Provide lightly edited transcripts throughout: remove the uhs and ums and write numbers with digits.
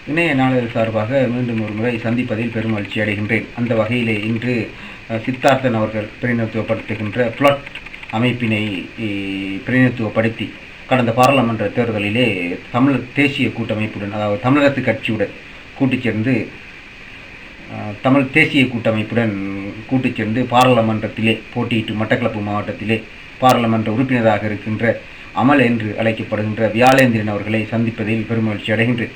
இணைய நாளிதழ் சார்பாக மீண்டும் ஒரு முறை சந்திப்பதில் பெருமகிழ்ச்சி அடைகின்றேன். அந்த வகையிலே இன்று சித்தார்த்தன் அவர்கள் பிரதிநிதித்துவப்படுத்துகின்ற புளட் அமைப்பினை பிரதிநிதித்துவப்படுத்தி கடந்த பாராளுமன்ற தேர்தலிலே தமிழர் தேசிய கூட்டமைப்புடன், அதாவது தமிழரசு கட்சியுடன் கூட்டுச் சேர்ந்து தமிழ் தேசிய கூட்டமைப்புடன் கூட்டுச் சேர்ந்து பாராளுமன்றத்திலே போட்டியிட்டு மட்டக்களப்பு மாவட்டத்திலே பாராளுமன்ற உறுப்பினராக இருக்கின்ற அமல் என்று அழைக்கப்படுகின்ற வியாழேந்திரன் அவர்களை சந்திப்பதில் பெருமகிழ்ச்சி அடைகின்றேன்.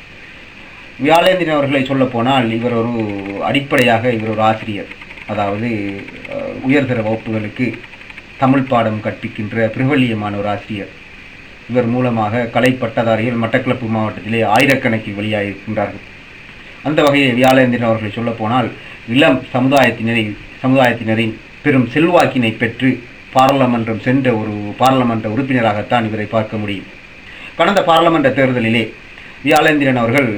வியாழேந்திரன் அவர்களை சொல்லப்போனால் இவர் ஒரு அடிப்படையாக இவர் ஒரு ஆசிரியர், அதாவது உயர்தர வகுப்புகளுக்கு தமிழ் பாடம் கற்பிக்கின்ற பிரபல்யமான ஒரு ஆசிரியர். இவர் மூலமாக கலை பட்டதாரிகள் மட்டக்களப்பு மாவட்டத்திலே ஆயிரக்கணக்கில் வெளியாகியிருக்கின்றார்கள். அந்த வகையில் வியாழேந்திரன் அவர்களை சொல்லப்போனால் இளம் சமுதாயத்தினரின் பெரும் செல்வாக்கினை பெற்று பாராளுமன்றம் சென்ற ஒரு பாராளுமன்ற உறுப்பினராகத்தான் இவரை பார்க்க முடியும். கடந்த பாராளுமன்ற தேர்தலிலே வியாழேந்திரன் அவர்கள்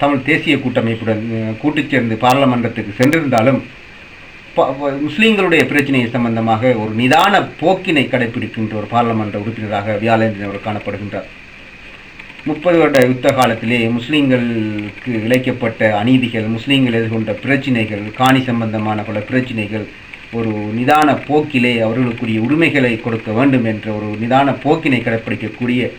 தமிழ் தேசிய கூட்டமைப்புடன் கூட்டுச் சேர்ந்து பாராளுமன்றத்துக்கு சென்றிருந்தாலும் முஸ்லீம்களுடைய பிரச்சனை சம்பந்தமாக ஒரு நிதான போக்கினை கடைபிடிக்கின்ற ஒரு பாராளுமன்ற உறுப்பினராக வியாழேந்திரன் அவர்கள் காணப்படுகின்றார். 30 வருட யுத்த காலத்திலே முஸ்லீம்களுக்கு இழைக்கப்பட்ட அநீதிகள், முஸ்லீம்கள் எதிர்கொண்ட பிரச்சினைகள், காணி சம்பந்தமான பல பிரச்சினைகள், ஒரு நிதான போக்கிலே அவர்களுக்குரிய உரிமைகளை கொடுக்க வேண்டும் என்ற ஒரு நிதான போக்கினை கடைப்பிடிக்கக்கூடிய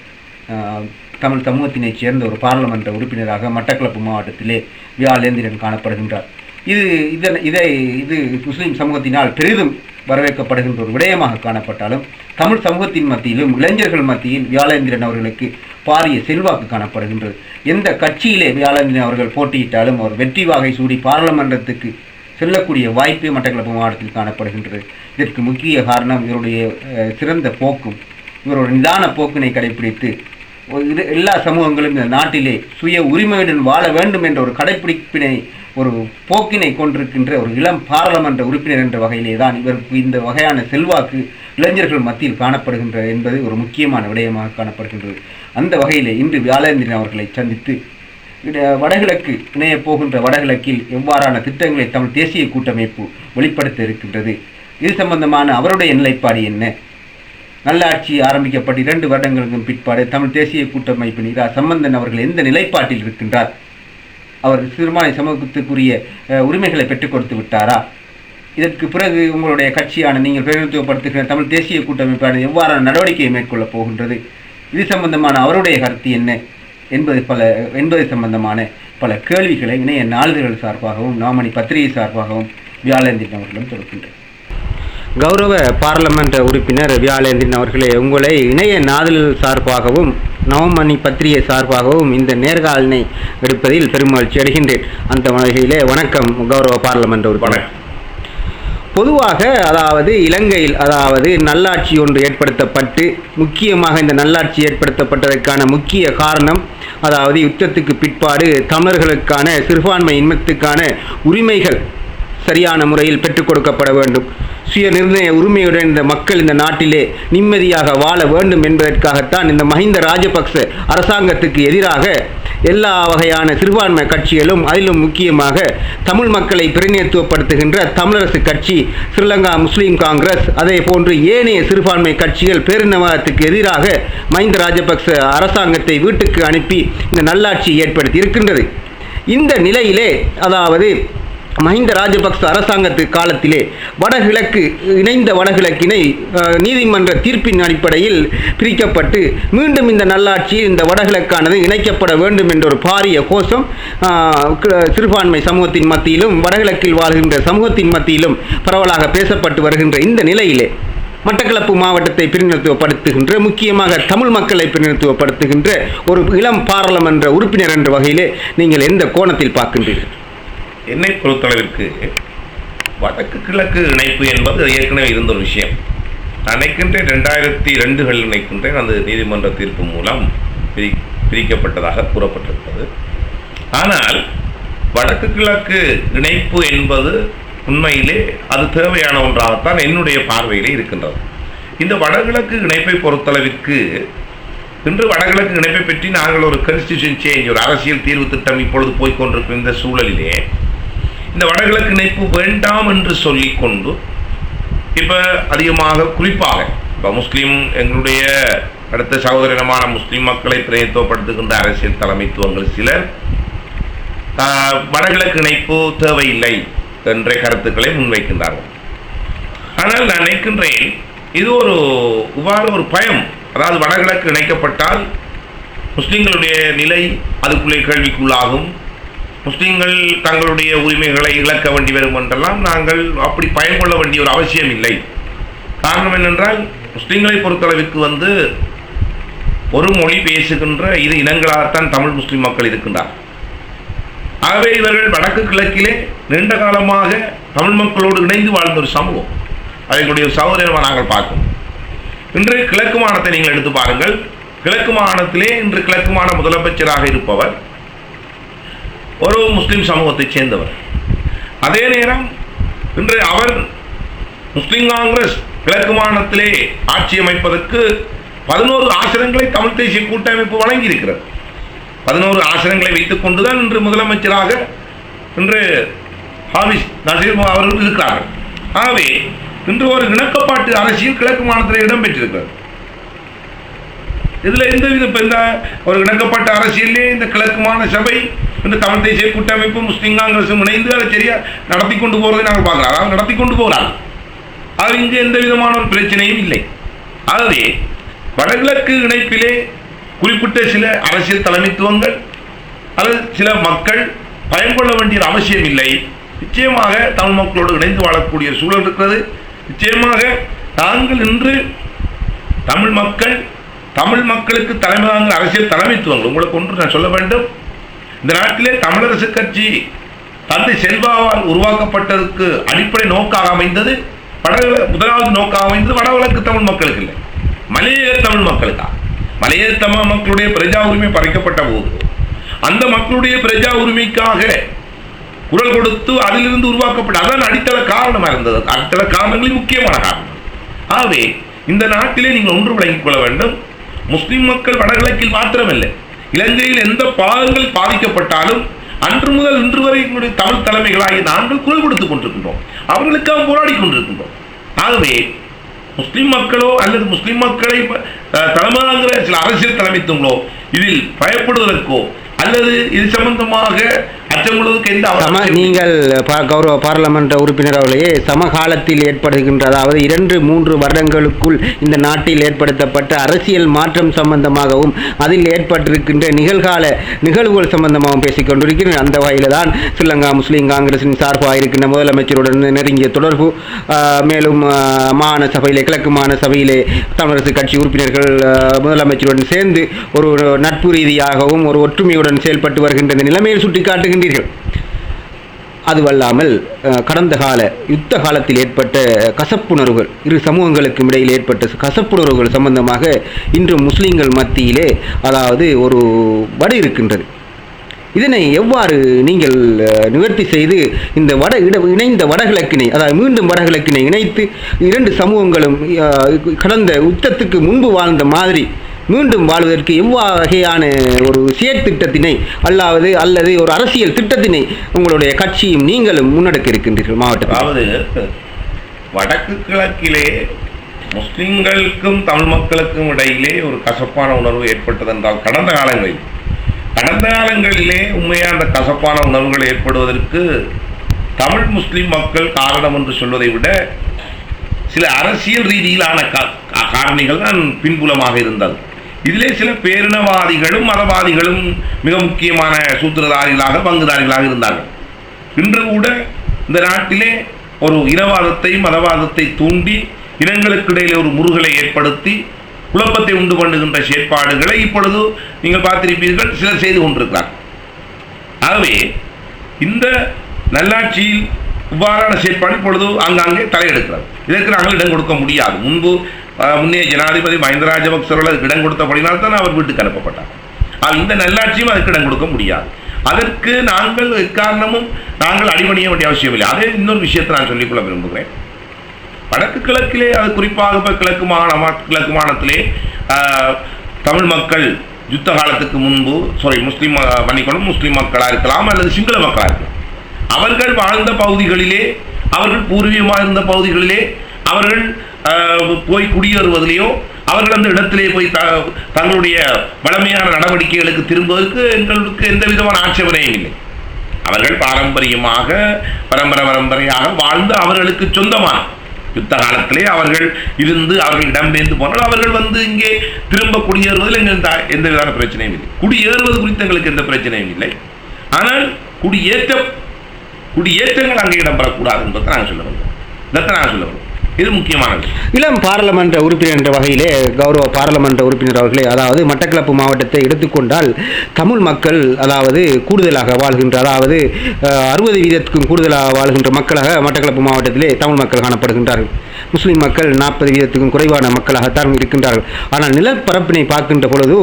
தமிழ் சமூகத்தினைச் சேர்ந்த ஒரு பாராளுமன்ற உறுப்பினராக மட்டக்களப்பு மாவட்டத்திலே வியாழேந்திரன் காணப்படுகின்றார். இது முஸ்லீம் சமூகத்தினால் பெரிதும் வரவேற்கப்படுகின்ற ஒரு விடயமாக காணப்பட்டாலும் தமிழ் சமூகத்தின் மத்தியிலும் இளைஞர்கள் மத்தியில் வியாழேந்திரன் அவர்களுக்கு பாரிய செல்வாக்கு காணப்படுகின்றது. எந்த கட்சியிலே வியாழேந்திரன் அவர்கள் போட்டியிட்டாலும் அவர் வெற்றி வாகை சூடி பாராளுமன்றத்துக்கு செல்லக்கூடிய வாய்ப்பே மட்டக்களப்பு மாவட்டத்தில் காணப்படுகின்றது. இதற்கு முக்கிய காரணம் இவருடைய சிறந்த போக்கும், இவருடைய நிதான போக்கினை கடைபிடித்து எல்லா சமூகங்களும் இந்த நாட்டிலே சுய உரிமையுடன் வாழ வேண்டும் என்ற ஒரு கடைப்பிடிப்பினை, ஒரு போக்கினை கொண்டிருக்கின்ற ஒரு இளம் பாராளுமன்ற உறுப்பினர் என்ற வகையிலே தான் இவருக்கு இந்த வகையான செல்வாக்கு இளைஞர்கள் மத்தியில் காணப்படுகின்ற என்பது ஒரு முக்கியமான விடயமாக காணப்படுகின்றது. அந்த வகையிலே இன்று வியாழேந்திரன் அவர்களை சந்தித்து வடகிழக்கு இணைய போகின்ற வடகிழக்கில் எவ்வாறான திட்டங்களை தமிழ் தேசிய கூட்டமைப்பு வெளிப்படுத்த இருக்கின்றது, இது சம்பந்தமான அவருடைய நிலைப்பாடு என்ன, நல்லாட்சி ஆரம்பிக்கப்பட்டு 2 வருடங்களுக்கும் பிற்பாடு தமிழ் தேசிய கூட்டமைப்பின் இரா சம்பந்தன் அவர்கள் எந்த நிலைப்பாட்டில் இருக்கின்றார், அவர் சிறுபான்மை சமூகத்துக்குரிய உரிமைகளை பெற்றுக் கொடுத்து விட்டாரா, இதற்கு பிறகு உங்களுடைய கட்சியான நீங்கள் பிரதிநிதித்துவப்படுத்துகிற தமிழ் தேசிய கூட்டமைப்பானது எவ்வாறான நடவடிக்கையை மேற்கொள்ளப் போகின்றது, இது சம்பந்தமான அவருடைய கருத்து என்ன என்பது சம்பந்தமான பல கேள்விகளை இணைய நாளிதழ்கள் சார்பாகவும் நாமணி பத்திரிகை சார்பாகவும் வியாழேந்திரன் அவர்களும் தொடுக்கின்றனர். கௌரவ பாராளுமன்ற உறுப்பினர் வியாழேந்திரன் அவர்களே, உங்களை இணைய நாளிதழ் சார்பாகவும் நவமணி பத்திரிகை சார்பாகவும் இந்த நேர்காணலை எடுப்பதில் பெருமகிழ்ச்சி அடைகின்றேன். அந்த வகையிலே வணக்கம் கௌரவ பாராளுமன்ற உறுப்பினர். பொதுவாக அதாவது இலங்கையில் நல்லாட்சி ஒன்று ஏற்படுத்தப்பட்டு, முக்கியமாக இந்த நல்லாட்சி ஏற்படுத்தப்பட்டதற்கான முக்கிய காரணம் அதாவது யுத்தத்துக்கு பிற்பாடு தமிழர்களுக்கான சிறுபான்மை இனத்துக்கான உரிமைகள் சரியான முறையில் பெற்றுக் கொடுக்கப்பட வேண்டும், சுய நிர்ணய உரிமையுடன் இந்த மக்கள் இந்த நாட்டிலே நிம்மதியாக வாழ வேண்டும் என்பதற்காகத்தான் இந்த மஹிந்த ராஜபக்ச அரசாங்கத்துக்கு எதிராக எல்லா வகையான சிறுபான்மை கட்சிகளும், அதிலும் முக்கியமாக தமிழ் மக்களை பிரதிநிதித்துவப்படுத்துகின்ற தமிழரசு கட்சி, ஸ்ரீலங்கா முஸ்லீம் காங்கிரஸ், அதே போன்று ஏனைய சிறுபான்மை கட்சிகள் பேரினவாதத்துக்கு எதிராக மஹிந்த ராஜபக்ச அரசாங்கத்தை வீட்டுக்கு அனுப்பி இந்த நல்லாட்சி ஏற்படுத்தி இருக்கின்றது. இந்த நிலையிலே அதாவது மஹிந்த ராஜபக்ச அரசாங்கத்து காலத்திலே இணைந்த வடகிழக்கினை நீதிமன்ற தீர்ப்பின் அடிப்படையில் பிரிக்கப்பட்டு மீண்டும் இந்த நல்லாட்சியில் இந்த வடகிழக்கானது இணைக்கப்பட வேண்டும் என்ற ஒரு பாரிய கோஷம் சிறுபான்மை சமூகத்தின் மத்தியிலும் வடகிழக்கில் வாழ்கின்ற சமூகத்தின் மத்தியிலும் பரவலாக பேசப்பட்டு வருகின்ற இந்த நிலையிலே மட்டக்களப்பு மாவட்டத்தை பிரதிநிதித்துவப்படுத்துகின்ற, முக்கியமாக தமிழ் மக்களை பிரதிநிதித்துவப்படுத்துகின்ற ஒரு இளம் பாராளுமன்ற உறுப்பினர் என்ற வகையிலே நீங்கள் எந்த கோணத்தில் பார்க்கின்றீர்கள்? என்னை பொறுத்தளவிற்கு வடக்கு கிழக்கு இணைப்பு என்பது ஏற்கனவே இருந்த ஒரு விஷயம். நான் நினைக்கின்றேன் 2002 நினைக்கின்றேன் அந்த நீதிமன்ற தீர்ப்பு மூலம் பிரிக்கப்பட்டதாக கூறப்பட்டிருக்கிறது. ஆனால் வடக்கு கிழக்கு இணைப்பு என்பது உண்மையிலே அது தேவையான ஒன்றாகத்தான் என்னுடைய பார்வையிலே இருக்கின்றது. இந்த வடகிழக்கு இணைப்பை பொறுத்தளவிற்கு இன்று வடகிழக்கு இணைப்பை பற்றி நாங்கள் ஒரு கான்ஸ்டிடியூஷன் சேஞ்ச், ஒரு அரசியல் தீர்வு திட்டம் இப்பொழுது போய்கொண்டிருக்கும் இந்த சூழலிலே இந்த வடகிழக்கு இணைப்பு வேண்டாம் என்று சொல்லிக்கொண்டு இப்போ அதிகமாக குறிப்பாக இப்போ முஸ்லீம் எங்களுடைய அடுத்த சகோதரமான முஸ்லீம் மக்களை பிரதிநிதித்துவப்படுத்துகின்ற அரசியல் தலைமைத்துவங்கள் சிலர் வடகிழக்கு இணைப்பு தேவையில்லை என்ற கருத்துக்களை முன்வைக்கின்றார்கள். ஆனால் நான் நினைக்கின்றேன் இது இவ்வாறு ஒரு பயம், அதாவது வடகிழக்கு இணைக்கப்பட்டால் முஸ்லிம்களுடைய நிலை அதுக்குள்ளே கேள்விக்குள்ளாகும், முஸ்லிம்கள் தங்களுடைய உரிமைகளை இழக்க வேண்டி வரும் என்றெல்லாம் நாங்கள் அப்படி பயம் கொள்ள வேண்டிய ஒரு அவசியம் இல்லை. காரணம் என்னென்றால் முஸ்லிம்களை பொறுத்தளவுக்கு ஒரு மொழி பேசுகின்ற இரு இனங்களாகத்தான் தமிழ் முஸ்லிம் மக்கள் இருக்கின்றார். ஆகவே இவர்கள் வடக்கு கிழக்கிலே நீண்ட காலமாக தமிழ் மக்களோடு இணைந்து வாழ்ந்த ஒரு சமூகம், அவர்களுடைய சகோதரமாக நாங்கள் பார்க்கணும். இன்று கிழக்கு மாகாணத்தை நீங்கள் எடுத்து பாருங்கள். கிழக்கு மாகாணத்திலே இன்று கிழக்கு மாகாண முதலமைச்சராக இருப்பவர் ஒரு முஸ்லிம் சமூகத்தைச் சேர்ந்தவர். அதே நேரம் இன்று அவர் முஸ்லிம் காங்கிரஸ் கிழக்கு மாகாணத்திலே ஆட்சி அமைப்பதற்கு 11 ஆசனங்களை தமிழ் தேசிய கூட்டமைப்பு வழங்கி இருக்கிறது. 11 ஆசனங்களை வைத்துக் கொண்டுதான் இன்று முதலமைச்சராக இன்று ஹாபிஸ் நசீர் அவர்கள் இருக்கிறார்கள். ஆகவே இன்று ஒரு இணக்கப்பாட்டு அரசியல் கிழக்கு மாகாணத்தில் இடம்பெற்றிருக்கிறது. இதுல எந்த ஒரு இணக்கப்பாட்டு அரசியலே இந்த கிழக்கு மாகாண சபை இந்த தமிழ் தேசிய கூட்டமைப்பு முஸ்லிம் காங்கிரஸும் இணைந்து அதை சரியா நடத்தி கொண்டு போறதை நாங்கள் பார்க்கலாம். அதாவது நடத்தி கொண்டு போகிறாங்க. அது இங்கு எந்த விதமான ஒரு பிரச்சனையும் இல்லை. ஆகவே வடகிழக்கு இணைப்பிலே குறிப்பிட்ட சில அரசியல் தலைமைத்துவங்கள் அல்லது சில மக்கள் பயன்பட வேண்டிய அவசியம் இல்லை. நிச்சயமாக தமிழ் மக்களோடு இணைந்து வாழக்கூடிய சூழல் இருக்கிறது. நிச்சயமாக நாங்கள் இன்று தமிழ் மக்களுக்கு தலைமையாக அரசியல் தலைமைத்துவங்கள் உங்களுக்கு ஒன்று நான் சொல்ல வேண்டும். இந்த நாட்டிலே தமிழரசு கட்சி தந்தை செல்வாவால் உருவாக்கப்பட்டதற்கு அடிப்படை நோக்காக அமைந்தது முதலாவது நோக்காக அமைந்தது வடகிழக்கு தமிழ் மக்களுக்கு இல்லை, மலையக தமிழ் மக்களுக்கா. மலையக தமிழ் மக்களுடைய பிரஜா உரிமை பறிக்கப்பட்ட போது அந்த மக்களுடைய பிரஜா உரிமைக்காக குரல் கொடுத்து அதிலிருந்து உருவாக்கப்பட்ட அதான் அடித்தள காரணமாக இருந்தது. அடித்தள காரணங்களில் முக்கியமான காரணம். ஆகவே இந்த நாட்டிலே நீங்கள் ஒன்று விளங்கிக் கொள்ள வேண்டும். முஸ்லிம் மக்கள் வடகிழக்கில் மாத்திரமில்லை, இலங்கையில் எந்த பாகங்கள் பாதிக்கப்பட்டாலும் அன்று முதல் இன்று வரை எங்களுடைய தமிழ் தலைமைகளாகி நாங்கள் குரல் கொடுத்துக் கொண்டிருக்கின்றோம், அவர்களுக்காக போராடி கொண்டிருக்கின்றோம். ஆகவே முஸ்லிம் மக்களோ அல்லது முஸ்லிம் மக்களை தலைமையாகிற சில அரசியல் தலைமைத்துவங்களோ இதில் பயப்படுவதற்கோ அல்லது இது சம்பந்தமாக நீங்கள் கௌரவ பாராளுமன்ற உறுப்பினர் அவர்களே சமகாலத்தில் ஏற்படுகின்ற அதாவது 2-3 வருடங்களுக்குள் இந்த நாட்டில் ஏற்படுத்தப்பட்ட அரசியல் மாற்றம் சம்பந்தமாகவும் அதில் ஏற்பட்டிருக்கின்ற நிகழ்வுகள் சம்பந்தமாகவும் பேசிக் கொண்டிருக்கிறேன். அந்த வகையில் தான் ஸ்ரீலங்கா முஸ்லீம் காங்கிரசின் சார்பாக இருக்கின்ற முதலமைச்சருடன் நெருங்கிய தொடர்பு, மேலும் மாகாண சபையிலே கிழக்கு மாகாண சபையிலே தமிழரசு கட்சி உறுப்பினர்கள் முதலமைச்சருடன் சேர்ந்து ஒரு நட்பு ரீதியாகவும் ஒரு ஒற்றுமையுடன் செயல்பட்டு வருகின்ற நிலைமையில் சுட்டிக்காட்டுகின்றீர்கள். அதுவல்லாமல் கடந்த கால யுத்த காலத்தில் ஏற்பட்ட கசப்புணர்வுகள், இரு சமூகங்களுக்கும் இடையில் ஏற்பட்ட கசப்புணர்வுகள் சம்பந்தமாக இன்று முஸ்லிம்கள் மத்தியிலே அதாவது ஒரு வடு இருக்கின்றது. இதனை எவ்வாறு நீங்கள் நிவர்த்தி செய்து இந்த இணைந்த வடகிழக்கினை அதாவது மீண்டும் வடகிழக்கினை இணைத்து 2 சமூகங்களும் கடந்த யுத்தத்துக்கு முன்பு வாழ்ந்த மாதிரி மீண்டும் வாழ்வதற்கு எவ்வகையான ஒரு செயற்திட்டத்தினை அல்லது ஒரு அரசியல் திட்டத்தினை உங்களுடைய கட்சியும் நீங்களும் முன்னெடுக்க இருக்கின்றீர்கள் மாவட்டத்தில்? அதாவது வடக்கு கிழக்கிலே முஸ்லிம்களுக்கும் தமிழ் மக்களுக்கும் இடையிலே ஒரு கசப்பான உணர்வு ஏற்பட்டது என்றால் கடந்த காலங்களிலே உண்மையாக அந்த கசப்பான உணர்வுகள் ஏற்படுவதற்கு தமிழ் முஸ்லிம் மக்கள் காரணம் என்று சொல்வதை விட சில அரசியல் ரீதியிலான காரணிகள் தான் பின்புலமாக இருந்தது. இதிலே சில பேரினவாதிகளும் மதவாதிகளும் மிக முக்கியமான சூத்திரதாரிகளாக பங்குதாரிகளாக இருந்தார்கள். இன்று கூட இந்த நாட்டிலே ஒரு இனவாதத்தை மதவாதத்தை தூண்டி இனங்களுக்கு இடையிலே ஒரு முருகலை ஏற்படுத்தி குழப்பத்தை உண்டு பண்ணுகின்ற செயற்பாடுகளை இப்பொழுது நீங்கள் பார்த்திருப்பீர்கள், சிலர் செய்து கொண்டிருக்கிறார்கள். ஆகவே இந்த நல்லாட்சியில் இவ்வாறான செயற்பாடு இப்பொழுது ஆங்காங்கே தலையெடுக்கிறது. இதற்கு நாங்கள் இடம் கொடுக்க முடியாது. முன்னே ஜனாதிபதி மஹிந்த ராஜபக்சர்கள் அதுக்கு இடம் கொடுத்தபடினால் தான் அவர் வீட்டுக்கு அனுப்பப்பட்டார். இந்த நல்லாட்சியும் அதுக்கு இடம் கொடுக்க முடியாது. அதற்கு நாங்கள் எக்காரணமும் நாங்கள் அடிபணிய வேண்டிய அவசியம் இல்லை. அதே இன்னொரு விஷயத்தை நான் சொல்லிக்கொள்ள விரும்புகிறேன். வடக்கு கிழக்கிலே அது குறிப்பாக இப்போ கிழக்கு மாகாணத்திலே தமிழ் மக்கள் யுத்த காலத்துக்கு முன்பு முஸ்லீம் மக்களாக இருக்கலாம் அல்லது சிங்கள மக்களாக இருக்கலாம். அவர்கள் வாழ்ந்த பகுதிகளிலே, அவர்கள் பூர்வீகமாக இருந்த பகுதிகளிலே அவர்கள் போய் குடியேறுவதிலேயோ அவர்கள் அந்த இடத்திலே போய் தங்களுடைய வளமையான நடவடிக்கைகளுக்கு திரும்புவதற்கு எங்களுக்கு எந்த விதமான ஆட்சேபனையும் இல்லை. அவர்கள் பாரம்பரியமாக பரம்பரையாக வாழ்ந்து அவர்களுக்கு சொந்தமான யுத்த காலத்திலே அவர்கள் இருந்து அவர்கள் இடம்பெயர்ந்து போனால் அவர்கள் இங்கே திரும்ப குடியேறுவதில் எந்த விதமான பிரச்சனையும் இல்லை. குடியேறுவது குறித்து எங்களுக்கு எந்த பிரச்சனையும் இல்லை. ஆனால் குடியேற்றங்கள் அங்கே இடம்பெறக்கூடாது என்பதை நாங்கள் சொல்ல வந்தோம். இது முக்கியமான விஷயம். இளம் பாராளுமன்ற உறுப்பினர் என்ற வகையிலே கௌரவ பாராளுமன்ற உறுப்பினர் அவர்களே, அதாவது மட்டக்களப்பு மாவட்டத்தை எடுத்துக்கொண்டால் தமிழ் மக்கள் அதாவது கூடுதலாக வாழ்கின்ற, அதாவது 60% கூடுதலாக வாழ்கின்ற மக்களாக மட்டக்களப்பு மாவட்டத்திலே தமிழ் மக்கள் காணப்படுகின்றார்கள். முஸ்லிம் மக்கள் 40% குறைவான மக்களாகத்தான் இருக்கின்றார்கள். ஆனால் நிலப்பரப்பினை பார்க்கின்ற பொழுது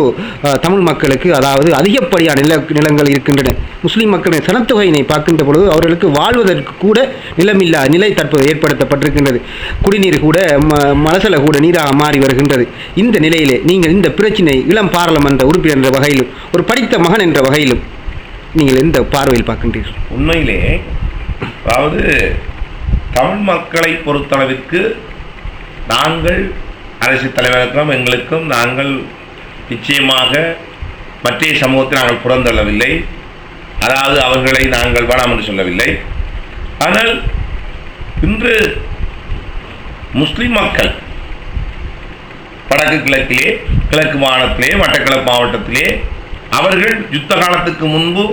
தமிழ் மக்களுக்கு அதாவது அதிகப்படியான நிலங்கள் இருக்கின்றன. முஸ்லிம் மக்களின் சனத்தொகையினை பார்க்கின்ற பொழுது அவர்களுக்கு வாழ்வதற்கு கூட நிலமில்லா நிலை தற்போது ஏற்படுத்தப்பட்டிருக்கின்றது. குடிநீர் கூட மலசல கூட நீராக மாறி வருகின்றது. இந்த நிலையிலே நீங்கள் இந்த பிரச்சினை இளம் பாராளுமன்ற உறுப்பினர் என்ற வகையிலும் ஒரு படித்த மகன் என்ற வகையிலும் நீங்கள் எந்த பார்வையில் பார்க்கின்றீர்கள்? உண்மையிலே அதாவது தமிழ் மக்களை பொறுத்தளவிற்கு நாங்கள் அரசியல் தலைவருக்கும் எங்களுக்கும் நாங்கள் நிச்சயமாக மற்ற சமூகத்தை நாங்கள் புறந்தள்ளவில்லை. அதாவது அவர்களை நாங்கள் வேணாம் என்று சொல்லவில்லை. ஆனால் இன்று முஸ்லிம் மக்கள் வடக்கு கிழக்கிலே, கிழக்கு மாகாணத்திலே, மட்டக்களப்பு மாவட்டத்திலே அவர்கள் யுத்த காலத்துக்கு முன்பு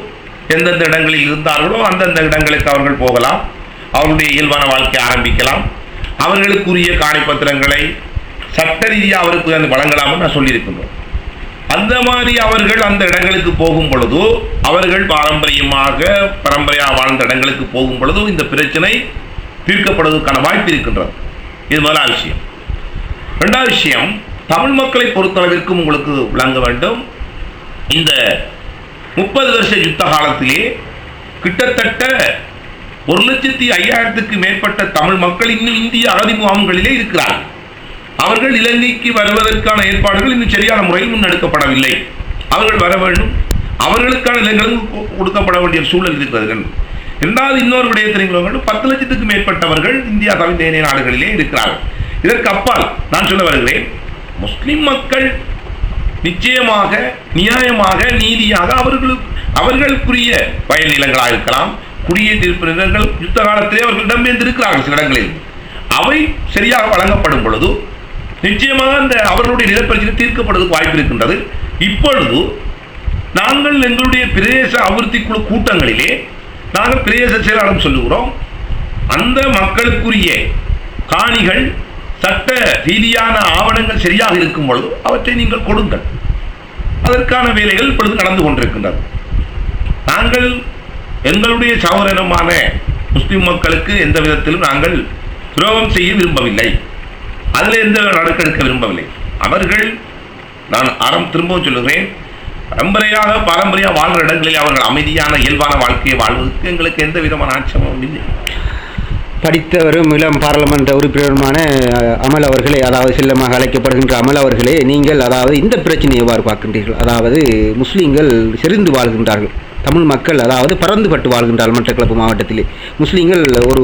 எந்தெந்த இடங்களில் இருந்தார்களோ அந்தந்த இடங்களுக்கு அவர்கள் போகலாம், அவர்களுடைய இயல்பான வாழ்க்கை ஆரம்பிக்கலாம், அவர்களுக்குரிய காணிப்பத்திரங்களை சட்ட ரீதியாக அவருக்கு வழங்கலாம் என்று நான் சொல்லியிருக்கின்றோம். அந்த மாதிரி அவர்கள் அந்த இடங்களுக்கு போகும் பொழுது, அவர்கள் பரம்பரையாக வாழ்ந்த இடங்களுக்கு போகும் பொழுது இந்த பிரச்சனை தீர்க்கப்படுவதற்கான வாய்ப்பு இருக்கின்றது. இது முதலாவது விஷயம். இரண்டாவது விஷயம், தமிழ் மக்களை பொறுத்தளவிற்கும் உங்களுக்கு விளங்க வேண்டும், இந்த 30 வருஷ யுத்த காலத்திலே கிட்டத்தட்ட 1,05,000 மேற்பட்ட தமிழ் மக்கள் இன்னும் இந்திய அகதி முகாம்களிலே இருக்கிறார்கள். அவர்கள் இலங்கைக்கு வருவதற்கான ஏற்பாடுகள் இன்னும் சரியான முறையில் முன்னெடுக்கப்படவில்லை. அவர்கள் வர வேண்டும், அவர்களுக்கான நிலங்களும் கொடுக்கப்பட வேண்டிய சூழல் இருக்கிறது. இரண்டாவது இன்னொரு விடயத்திற்கு 10 லட்சத்துக்கு மேற்பட்டவர்கள் இந்தியா தவிர ஏனைய நாடுகளிலே இருக்கிறார்கள். இதற்கு அப்பால் நான் சொல்ல வருகிறேன், முஸ்லிம் மக்கள் நிச்சயமாக நியாயமாக நீதியாக அவர்களுக்குரிய வயல் நிலங்களாக இருக்கலாம், குடியேற்ற நிலங்கள் யுத்த காலத்திலே அவர்கள் இடம்பெயர்ந்திருக்கிறார்கள் சில இடங்களில். அவை சரியாக வழங்கப்படும் பொழுது நிச்சயமாக அந்த அவர்களுடைய நிலப்பிரச்சனை தீர்க்கப்படுவதற்கு வாய்ப்பு இருக்கின்றது. இப்பொழுது நாங்கள் எங்களுடைய பிரதேச அபிவிருத்தி குழு கூட்டங்களிலே நாங்கள் பிரதேச செயலாளர் சொல்லுகிறோம், அந்த மக்களுக்குரிய காணிகள் சட்ட ரீதியான ஆவணங்கள் சரியாக இருக்கும் பொழுது அவற்றை நீங்கள் கொடுங்கள். அதற்கான வேலைகள் இப்பொழுது நடந்து கொண்டிருக்கின்றது. நாங்கள் எங்களுடைய சகோதரமான முஸ்லிம் மக்களுக்கு எந்த விதத்திலும் நாங்கள் துரோகம் செய்ய விரும்பவில்லை, அதில் எந்த நடக்கெடுக்க விரும்பவில்லை. அவர்கள் நான் திரும்பவும் சொல்லுகிறேன், பாரம்பரியாக வாழ்கிற இடங்களில் அவர்கள் அமைதியான இயல்பான வாழ்க்கையை வாழ்வதற்கு எங்களுக்கு எந்த விதமான ஆட்சேபமும் இல்லை. படித்தவரும் இளம் பாராளுமன்ற உறுப்பினருமான அமல் அவர்களே, அதாவது செல்லமாக அழைக்கப்படுகின்ற அமல் அவர்களே, நீங்கள் அதாவது இந்த பிரச்சனையை எவ்வாறு பார்க்கின்றீர்கள்? அதாவது முஸ்லீம்கள் செறிந்து வாழ்கின்றார்கள், தமிழ் மக்கள் அதாவது பறந்துபட்டு வாழ்கின்றார்கள். மட்டக்களப்பு மாவட்டத்திலே முஸ்லீம்கள் ஒரு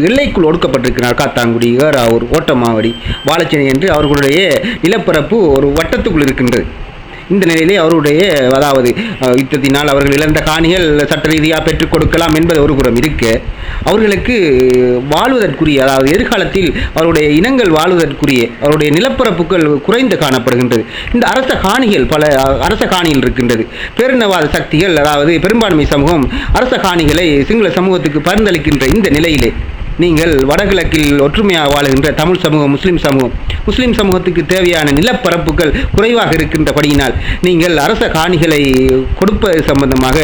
எல்லைக்குள் ஒடுக்கப்பட்டிருக்கிறார். காத்தாங்குடி, ஏறாவூர், ஓட்டமாவடி, வாழைச்சேனை என்று அவர்களுடைய நிலப்பரப்பு ஒரு வட்டத்துக்குள் இருக்கின்றது. இந்த நிலையிலே அவருடைய அதாவது யுத்தத்தினால் அவர்கள் இழந்த காணிகள் சட்ட ரீதியாக பெற்றுக் கொடுக்கலாம் என்பது ஒரு புறம் இருக்க, அவர்களுக்கு வாழ்வதற்குரிய அதாவது எதிர்காலத்தில் அவருடைய இனங்கள் வாழ்வதற்குரிய அவருடைய நிலப்பரப்புகள் குறைந்து காணப்படுகின்றது. இந்த அரச காணிகள் பல அரச காணிகள் இருக்கின்றது. பேரினவாத சக்திகள் அதாவது பெரும்பான்மை சமூகம் அரச காணிகளை சிங்கள சமூகத்துக்கு பரிந்தளிக்கின்ற இந்த நிலையிலே நீங்கள் வடகிழக்கில் ஒற்றுமையாக வாழுகின்ற தமிழ் சமூகம், முஸ்லிம் சமூகத்துக்கு தேவையான நிலப்பரப்புகள் குறைவாக இருக்கின்றபடியினால் நீங்கள் அரச காணிகளை கொடுப்பது சம்பந்தமாக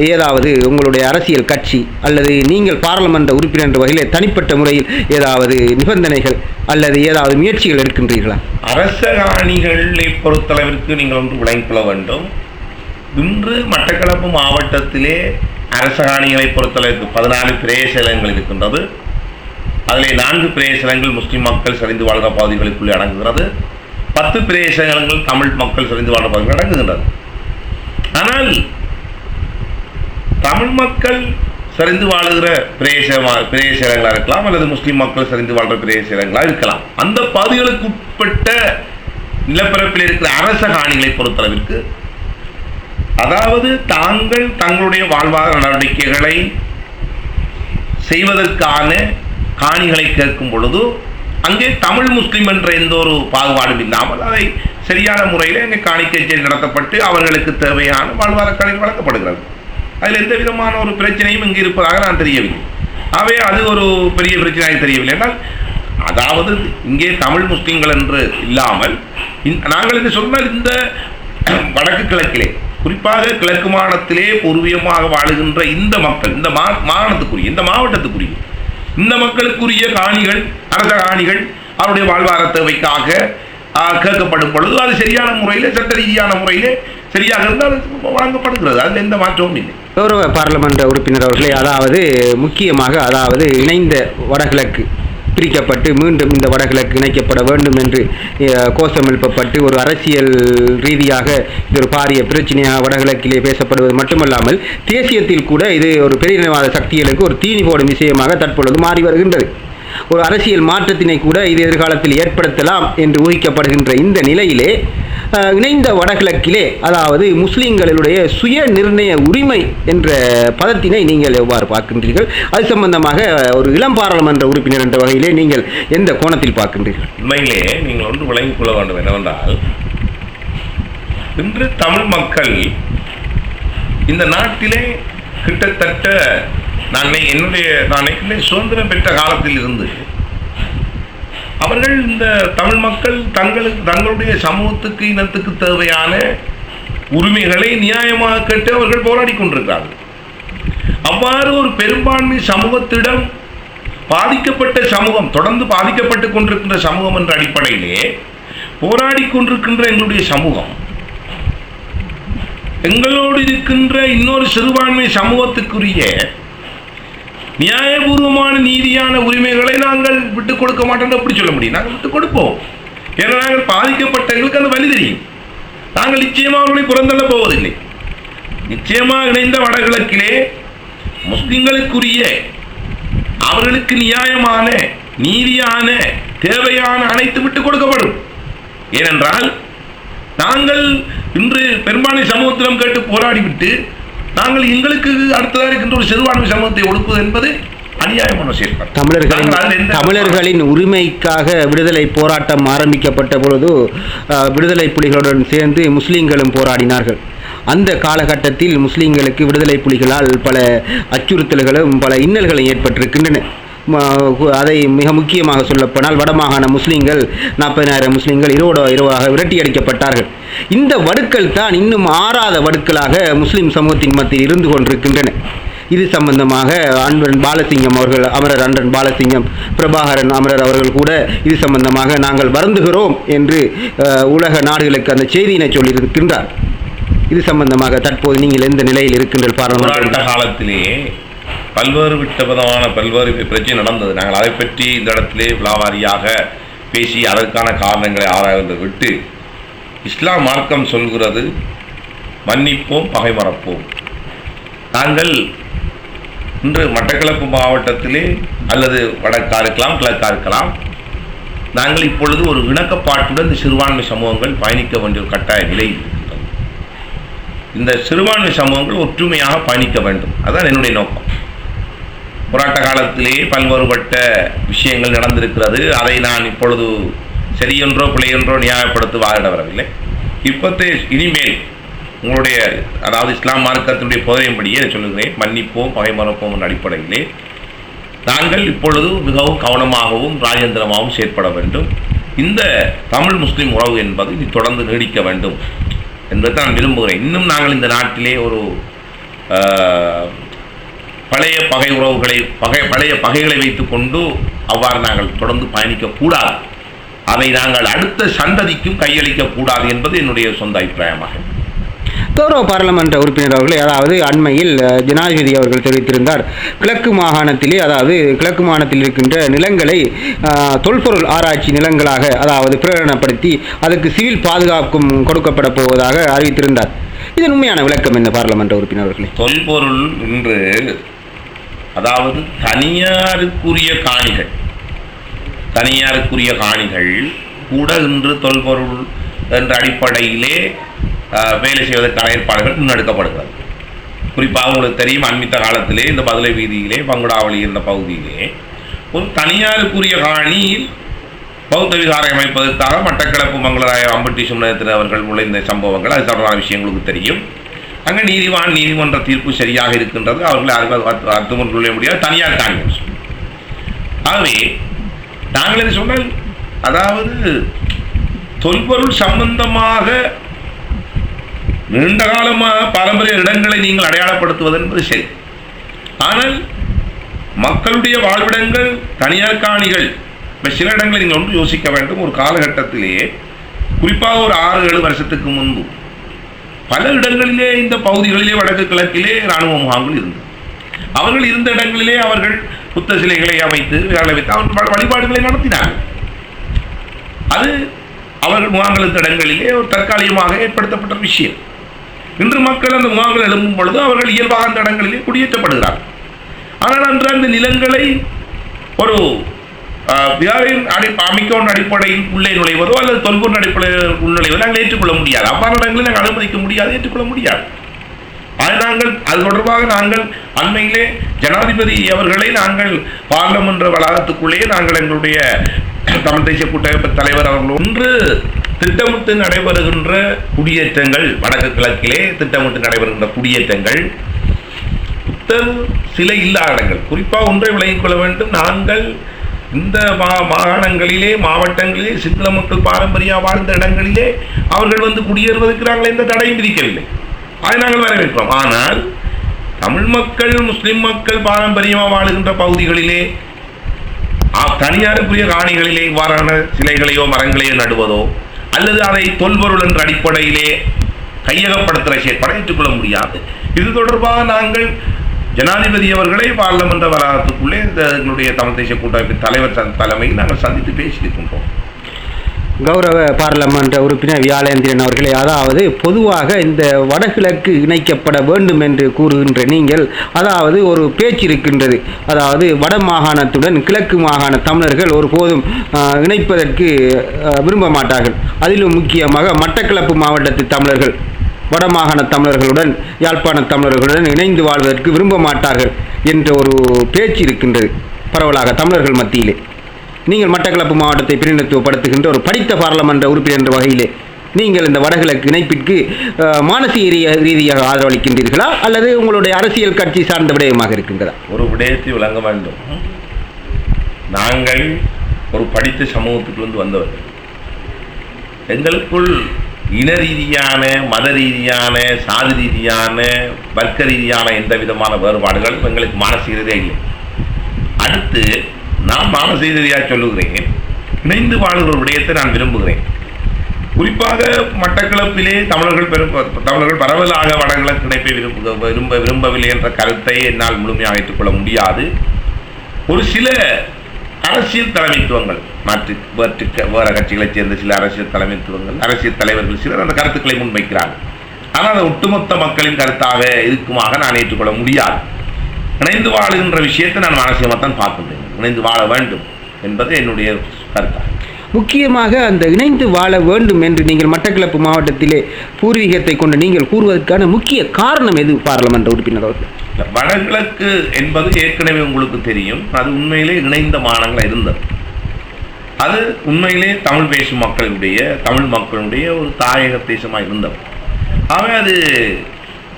ஏதாவது உங்களுடைய அரசியல் கட்சி அல்லது நீங்கள் பாராளுமன்ற உறுப்பினர் என்ற வகையில் தனிப்பட்ட முறையில் ஏதாவது நிபந்தனைகள் அல்லது ஏதாவது முயற்சிகள் எடுக்கின்றீர்களா? அரச காணிகளை பொறுத்தளவிற்கு நீங்கள் ஒன்று விளங்கிக் கொள்ள வேண்டும். இன்று மட்டக்களப்பு மாவட்டத்திலே அரச காணிகளை பொறுத்தளவிற்கு 14 பிரதேசங்கள் இருக்கின்றது. அதிலே 4 பிரதேசங்கள் முஸ்லிம் மக்கள் சரிந்து வாழ்கிற பகுதிகளுக்குள்ளே அடங்குகிறது. 10 பிரதேசங்கள் தமிழ் மக்கள் சரிந்து வாழ்கிற பகுதிகள் அடங்குகின்றது. ஆனால் தமிழ் மக்கள் சரிந்து வாழுகிற பிரதேசங்களாக இருக்கலாம் அல்லது முஸ்லிம் மக்கள் சரிந்து வாழ்கிற பிரதேசங்களாக இருக்கலாம். அந்த பகுதிகளுக்கு உட்பட்ட நிலப்பரப்பில் இருக்கிற அரச காணிகளை பொறுத்தளவிற்கு அதாவது தாங்கள் தங்களுடைய வாழ்வாதார நடவடிக்கைகளை செய்வதற்கான காணிகளை கேட்கும் பொழுது அங்கே தமிழ் முஸ்லிம் என்ற எந்த ஒரு பாகுபாடும் இல்லாமல் அதை சரியான முறையில் அங்கே காணிக்கை நடத்தப்பட்டு அவர்களுக்கு தேவையான வாழ்வாதார காணிகள் வழங்கப்படுகிறது. அதில் எந்த விதமான ஒரு பிரச்சனையும் இங்கு இருப்பதாக நான் தெரியவில்லை. ஆகவே அது ஒரு பெரிய பிரச்சனையாக தெரியவில்லை என்றால், அதாவது இங்கே தமிழ் முஸ்லிம்கள் என்று இல்லாமல் நாங்கள் என்று சொன்னால் இந்த வடக்கு கிழக்கிலே, குறிப்பாக கிழக்கு மாகாணத்திலே பூர்வீகமாக வாழுகின்ற இந்த மக்கள், இந்த மாகாணத்துக்குரிய, இந்த மாவட்டத்துக்குரிய இந்த மக்களுக்குரிய காணிகள், அரச காணிகள் அவருடைய வாழ்வாதார தேவைக்காக கேட்கப்படும் பொழுது அது சரியான முறையில், சட்ட ரீதியான முறையில் சரியாக இருந்தால் வழங்கப்படுகிறது. அதில் எந்த மாற்றமும் இல்லை. கௌரவ பாராளுமன்ற உறுப்பினர் அவர்களே, அதாவது முக்கியமாக அதாவது இணைந்த வடகிழக்கு பிரிக்கப்பட்டு மீண்டும் இந்த வடகிழக்கு இணைக்கப்பட வேண்டும் என்று கோஷம் எழுப்பப்பட்டு ஒரு அரசியல் ரீதியாக இது ஒரு பாரிய பிரச்சனையாக வடகிழக்கிலே பேசப்படுவது மட்டுமல்லாமல் தேசியத்தில் கூட இது ஒரு பெரியவாத சக்திகளுக்கு ஒரு தீனி போடும் விஷயமாக தற்பொழுது மாறி வருகின்றது. ஒரு அரசியல் மாற்றத்தினை கூட இது எதிர்காலத்தில் ஏற்படுத்தலாம் என்று ஊகிக்கப்படுகின்ற இந்த நிலையிலே இணைந்த வடகிழக்கிலே அதாவது முஸ்லிம்களுடைய சுய நிர்ணய உரிமை என்ற பதத்தினை நீங்கள் எவ்வாறு பார்க்கின்றீர்கள்? அது சம்பந்தமாக ஒரு இளம் பாராளுமன்ற உறுப்பினர் என்ற வகையிலே நீங்கள் எந்த கோணத்தில் பார்க்கின்றீர்கள்? உண்மையிலே நீங்கள் ஒன்று விளங்கிக் கொள்ள வேண்டும் என்னவென்றால், இன்று தமிழ் மக்கள் இந்த நாட்டிலே கிட்டத்தட்ட நான் சுதந்திரம் பெற்ற காலத்தில் இருந்து அவர்கள் இந்த தமிழ் மக்கள் தங்களுடைய சமூகத்துக்கு, இனத்துக்கு தேவையான உரிமைகளை நியாயமாக கேட்டு அவர்கள் போராடி கொண்டிருக்கிறார்கள். அவ்வாறு ஒரு பெரும்பான்மை சமூகத்திடம் பாதிக்கப்பட்ட சமூகம், தொடர்ந்து பாதிக்கப்பட்டு கொண்டிருக்கின்ற சமூகம் என்ற அடிப்படையிலே போராடி கொண்டிருக்கின்ற எங்களுடைய சமூகம், எங்களோடு இருக்கின்ற இன்னொரு சிறுபான்மை சமூகத்துக்குரிய நியாயபூர்வமான நீதியான உரிமைகளை நாங்கள் விட்டுக் கொடுக்க மாட்டோம். எப்படி சொல்ல முடியும்? நாங்கள் விட்டுக் கொடுப்போம். ஏன்னா நாங்கள் பாதிக்கப்பட்டவர்களுக்கு அந்த வழி தெரியும். நாங்கள் நிச்சயமாக அவர்களை புறந்தள்ள போவதில்லை. நிச்சயமாக இணைந்த வடகிழக்கிலே முஸ்லிம்களுக்குரிய அவர்களுக்கு நியாயமான நீதியான தேவையான அனைத்து விட்டுக் கொடுக்கப்படும். ஏனென்றால் நாங்கள் இன்று பெரும்பான்மை சமூகத்திடம் கேட்டு போராடிவிட்டு நாங்கள் எங்களுக்கு அடுத்ததாக இருக்கின்ற ஒரு சிறுபான்மை சமூகத்தை ஒடுக்குவது என்பது அநியாயமான செயல்பாடு. தமிழர்களின் உரிமைக்காக விடுதலை போராட்டம் ஆரம்பிக்கப்பட்ட பொழுது விடுதலை புலிகளுடன் சேர்ந்து முஸ்லிம்களும் போராடினார்கள். அந்த காலகட்டத்தில் முஸ்லிம்களுக்கு விடுதலை புலிகளால் பல அச்சுறுத்தல்களும் பல இன்னல்களும் ஏற்பட்டிருக்கின்றன. அதை மிக முக்கியமாக சொல்லப்போனால் வடமாகாண முஸ்லிம்கள் 40,000 முஸ்லிம்கள் இரவாக விரட்டி அடிக்கப்பட்டார்கள். இந்த வடுக்கள் தான் இன்னும் ஆறாத வடுக்களாக முஸ்லிம் சமூகத்தின் மத்தியில் இருந்து கொண்டிருக்கின்றன. இது சம்பந்தமாக அன்பன் பாலசிங்கம் அவர்கள், அமரர் அன்பன் பாலசிங்கம், பிரபாகரன் அமரர் அவர்கள் கூட இது சம்பந்தமாக நாங்கள் வருந்துகிறோம் என்று உலக நாடுகளுக்கு அந்த செய்தியினை சொல்லியிருக்கின்றார். இது சம்பந்தமாக தற்போது நீங்கள் எந்த நிலையில் இருக்கின்ற பாராளுமன்ற காலத்திலேயே பல்வேறு பிரச்சனை நடந்தது. நாங்கள் அதை பற்றி இந்த இடத்திலே விலாவாரியாக பேசி அதற்கான காரணங்களை ஆராய்ந்து விட்டு, இஸ்லாம் மார்க்கம் சொல்கிறது மன்னிப்போம், பகை மறப்போம். நாங்கள் இன்று மட்டக்களப்பு மாவட்டத்திலே அல்லது வடக்கா இருக்கலாம், கிழக்கா இருக்கலாம், நாங்கள் இப்பொழுது ஒரு இணக்கப்பாட்டுடன் இந்த சிறுபான்மை சமூகங்கள் பயணிக்க வேண்டிய ஒரு கட்டாய நிலை இருக்கின்றது. இந்த சிறுபான்மை சமூகங்கள் ஒற்றுமையாக பயணிக்க வேண்டும். அதுதான் என்னுடைய நோக்கம். போராட்ட காலத்திலேயே பல்வேறுபட்ட விஷயங்கள் நடந்திருக்கிறது. அதை நான் இப்பொழுது சரியென்றோ பிழையென்றோ நியாயப்படுத்த வாதிட வரவில்லை. இப்போதே இனிமேல் உங்களுடைய அதாவது இஸ்லாம் மார்க்கத்தினுடைய போதையின்படியே சொல்லுகிறேன், மன்னிப்போம், பகை மறப்போம் என்ற அடிப்படையிலே நாங்கள் இப்பொழுது மிகவும் கவனமாகவும் ராஜேந்திரமாகவும் செயற்பட வேண்டும். இந்த தமிழ் முஸ்லீம் உறவு என்பது இது தொடர்ந்து நீடிக்க வேண்டும் என்பதை நான் விரும்புகிறேன். இன்னும் நாங்கள் இந்த நாட்டிலே ஒரு பழைய பகை உறவுகளை பழைய பகைகளை வைத்துக் கொண்டு அவ்வாறு நாங்கள் தொடர்ந்து பயணிக்கக்கூடாது. அதை நாங்கள் அடுத்த சந்ததிக்கும் கையளிக்கக்கூடாது என்பது என்னுடைய சொந்த அபிப்பிராயமாக. கௌரவ பாராளுமன்ற உறுப்பினர் அவர்களே, அதாவது அண்மையில் ஜனாதிபதி அவர்கள் தெரிவித்திருந்தார், கிழக்கு மாகாணத்திலே அதாவது கிழக்கு மாகாணத்தில் இருக்கின்ற நிலங்களை தொல்பொருள் ஆராய்ச்சி நிலங்களாக அதாவது பிரகடனப்படுத்தி அதுக்கு சிவில் பாதுகாப்பும் கொடுக்கப்பட போவதாக அறிவித்திருந்தார். இதன் உண்மையான விளக்கம் என்ன பாராளுமன்ற உறுப்பினர் அவர்களே? தொல்பொருள் என்று அதாவது தனியாருக்குரிய காணிகள் கூட இன்று தொல்பொருள் என்ற அடிப்படையிலே வேலை செய்வதற்கான ஏற்பாடுகள் முன்னெடுக்கப்படுகிறது. குறிப்பாக உங்களுக்கு தெரியும், அண்மித்த காலத்திலே இந்த பதுளை வீதியிலே பங்குடாவளி என்ற பகுதியிலே ஒரு தனியாருக்குரிய காணியில் பௌத்த விகாரை அமைப்பதற்காக மட்டக்களப்பு மங்களராய அம்பட்டி சுமணத்திர அவர்கள் நுழைந்த சம்பவங்கள், அது தொடர்பான விஷயங்களுக்கு தெரியும். அங்கே நீதிமன்ற தீர்ப்பு சரியாக இருக்கின்றது, அவர்களை அர்த்தம் கொள்ள முடியாது, தனியார் காணி. ஆகவே நாங்கள் என்ன சொன்னால், அதாவது தொல்பொருள் சம்பந்தமாக நீண்ட காலமாக பாரம்பரிய இடங்களை நீங்கள் அடையாளப்படுத்துவது என்பது சரி. ஆனால் மக்களுடைய வாழ்விடங்கள் தனியார் காணிகள் சில இடங்களை நீங்கள் ஒன்று யோசிக்க வேண்டும். ஒரு காலகட்டத்திலேயே குறிப்பாக ஒரு 6-7 வருஷத்துக்கு முன்பு பல இடங்களிலே இந்த பகுதிகளிலே வடக்கு கிழக்கிலே இராணுவ முகாம்கள் இருந்தது. அவர்கள் இருந்த இடங்களிலே அவர்கள் புத்த சிலைகளை அமைத்து அவர்கள் வழிபாடுகளை நடத்தினார்கள். அது அவர்கள் முகாம்கள் இடங்களிலே ஒரு தற்காலிகமாக ஏற்படுத்தப்பட்ட விஷயம். இன்று மக்கள் அந்த முகாம்கள் எழும்பும் பொழுது அவர்கள் இயல்பாக அந்த இடங்களிலே குடியேற்றப்படுகிறார்கள். ஆனால் அன்று அந்த நிலங்களை ஒரு விகாரின் அமைக்கோன் அடிப்படையில் உள்ளே நுழைவதோ அல்லது தொல்பொருள் அடிப்படையில் உள்நுழைவதோ நாங்கள் ஏற்றுக்கொள்ள முடியாது. அவ்வாறு இடங்களை நாங்கள் அனுமதிக்க முடியாது, ஏற்றுக்கொள்ள முடியாது. அது தொடர்பாக நாங்கள் அண்மையிலே ஜனாதிபதி அவர்களை நாங்கள் பார்லமென்ற வளாகத்துக்குள்ளே நாங்கள் எங்களுடைய தமிழ் தேசிய கூட்டமைப்பு தலைவர் அவர்கள் ஒன்று திட்டமிட்டு நடைபெறுகின்ற குடியேற்றங்கள், வடக்கு கிழக்கிலே திட்டமிட்டு நடைபெறுகின்ற குடியேற்றங்கள், புத்தர் சிலை இல்லாத இடங்கள், குறிப்பாக ஒன்றை விளங்கிக் கொள்ள வேண்டும். நாங்கள் இந்த மாகாணங்களிலே மாவட்டங்களிலே சிங்கள மக்கள் பாரம்பரியம் வாழ்ந்த இடங்களிலே அவர்கள் வந்து குடியேறுவதற்கு நாங்கள் எந்த தடையும் விதிக்கவில்லை, அதை நாங்கள் வரவேற்கிறோம். ஆனால் தமிழ் மக்கள் முஸ்லிம் மக்கள் பாரம்பரியமாக வாழுகின்ற பகுதிகளிலே தனியாருக்குரிய காணிகளிலே இவ்வாறான சிலைகளையோ மரங்களையோ நடுவதோ அல்லது அதை தொல்பொருள் என்ற அடிப்படையிலே கையகப்படுத்துகிற செயற்பாடை ஏற்றுக்கொள்ள முடியாது. இது தொடர்பாக நாங்கள் ஜனாதிபதி அவர்களை பார்லமென்ற வளாகத்துக்குள்ளே எங்களுடைய தமிழ் தேசிய கூட்டமைப்பின் தலைவர் தலைமையில் நாங்கள் சந்தித்து பேசியிருக்கின்றோம். கௌரவ பாராளுமன்ற உறுப்பினர் வியாழேந்திரன் அவர்களே, அதாவது பொதுவாக இந்த வடகிழக்கு இணைக்கப்பட வேண்டும் என்று கூறுகின்ற நீங்கள், அதாவது ஒரு பேச்சு இருக்கின்றது, அதாவது வட மாகாணத்துடன் கிழக்கு மாகாண தமிழர்கள் ஒருபோதும் இணைப்பதற்கு விரும்ப மாட்டார்கள். அதிலும் முக்கியமாக மட்டக்களப்பு மாவட்டத்து தமிழர்கள் வடமாகாண தமிழர்களுடன் யாழ்ப்பாண தமிழர்களுடன் இணைந்து வாழ்வதற்கு விரும்ப மாட்டார்கள் என்ற ஒரு பேச்சு இருக்கின்றது பரவலாக தமிழர்கள் மத்தியிலே. நீங்கள் மட்டக்களப்பு மாவட்டத்தை பிரதிநிதித்துவப்படுத்துகின்ற ஒரு படித்த பாராளுமன்ற உறுப்பினர் என்ற வகையிலே நீங்கள் இந்த வடகிழக்கு இணைப்பிற்கு மானசீக ரீதியாக ஆதரவளிக்கின்றீர்களா அல்லது உங்களுடைய அரசியல் கட்சி சார்ந்த விடயமாக இருக்கின்றதா? ஒரு விடயத்தை விளங்க வேண்டும். நாங்கள் ஒரு படித்த சமூகத்துக்கு வந்தவர்கள். எங்களுக்குள் இன ரீதியான, மத ரீதியான, சாதி ரீதியான, வர்க்க ரீதியான எந்த விதமான வேறுபாடுகளும் எங்களுக்கு மானசீக ரீதியாக இல்லை. அடுத்து நான் மானசீக ரீதியாக சொல்லுகிறேன், இணைந்து வாழ்கிற ஒரு விடயத்தை நான் விரும்புகிறேன். குறிப்பாக மட்டக்களப்பிலே தமிழர்கள் பரவலாக வடகிழக்கு இணைப்பை விரும்பவில்லை என்ற கருத்தை என்னால் முழுமையாக ஏற்றுக்கொள்ள முடியாது. ஒரு சில அரசியல் தலைமைத்துவங்கள் வேறு கட்சிகளைச் சேர்ந்த சில அரசியல் தலைமைத்துவங்கள், அரசியல் தலைவர்கள் சிலர் அந்த கருத்துக்களை முன்வைக்கிறார்கள். ஆனால் அது ஒட்டுமொத்த மக்களின் கருத்தாக இருக்குமாக நான் ஏற்றுக்கொள்ள முடியாது. இணைந்து வாழுகின்ற விஷயத்தை நான் மானசீகமாக தான் பார்க்கின்றேன். இணைந்து வாழ வேண்டும் என்பது என்னுடைய கருத்தாக. முக்கியமாக அந்த இணைந்து வாழ வேண்டும் என்று நீங்கள் மட்டக்களப்பு மாவட்டத்திலே பூர்வீகத்தை கொண்டு நீங்கள் கூறுவதற்கான முக்கிய காரணம் எது பாராளுமன்ற உறுப்பினர் அவர்கள்? வடகிழக்கு என்பது ஏற்கனவே உங்களுக்கு தெரியும், அது உண்மையிலே இணைந்த மாநிலங்களாக இருந்தது. அது உண்மையிலே தமிழ் பேசும் தமிழ் மக்களுடைய ஒரு தாயக தேசமாக இருந்தது. ஆகவே அது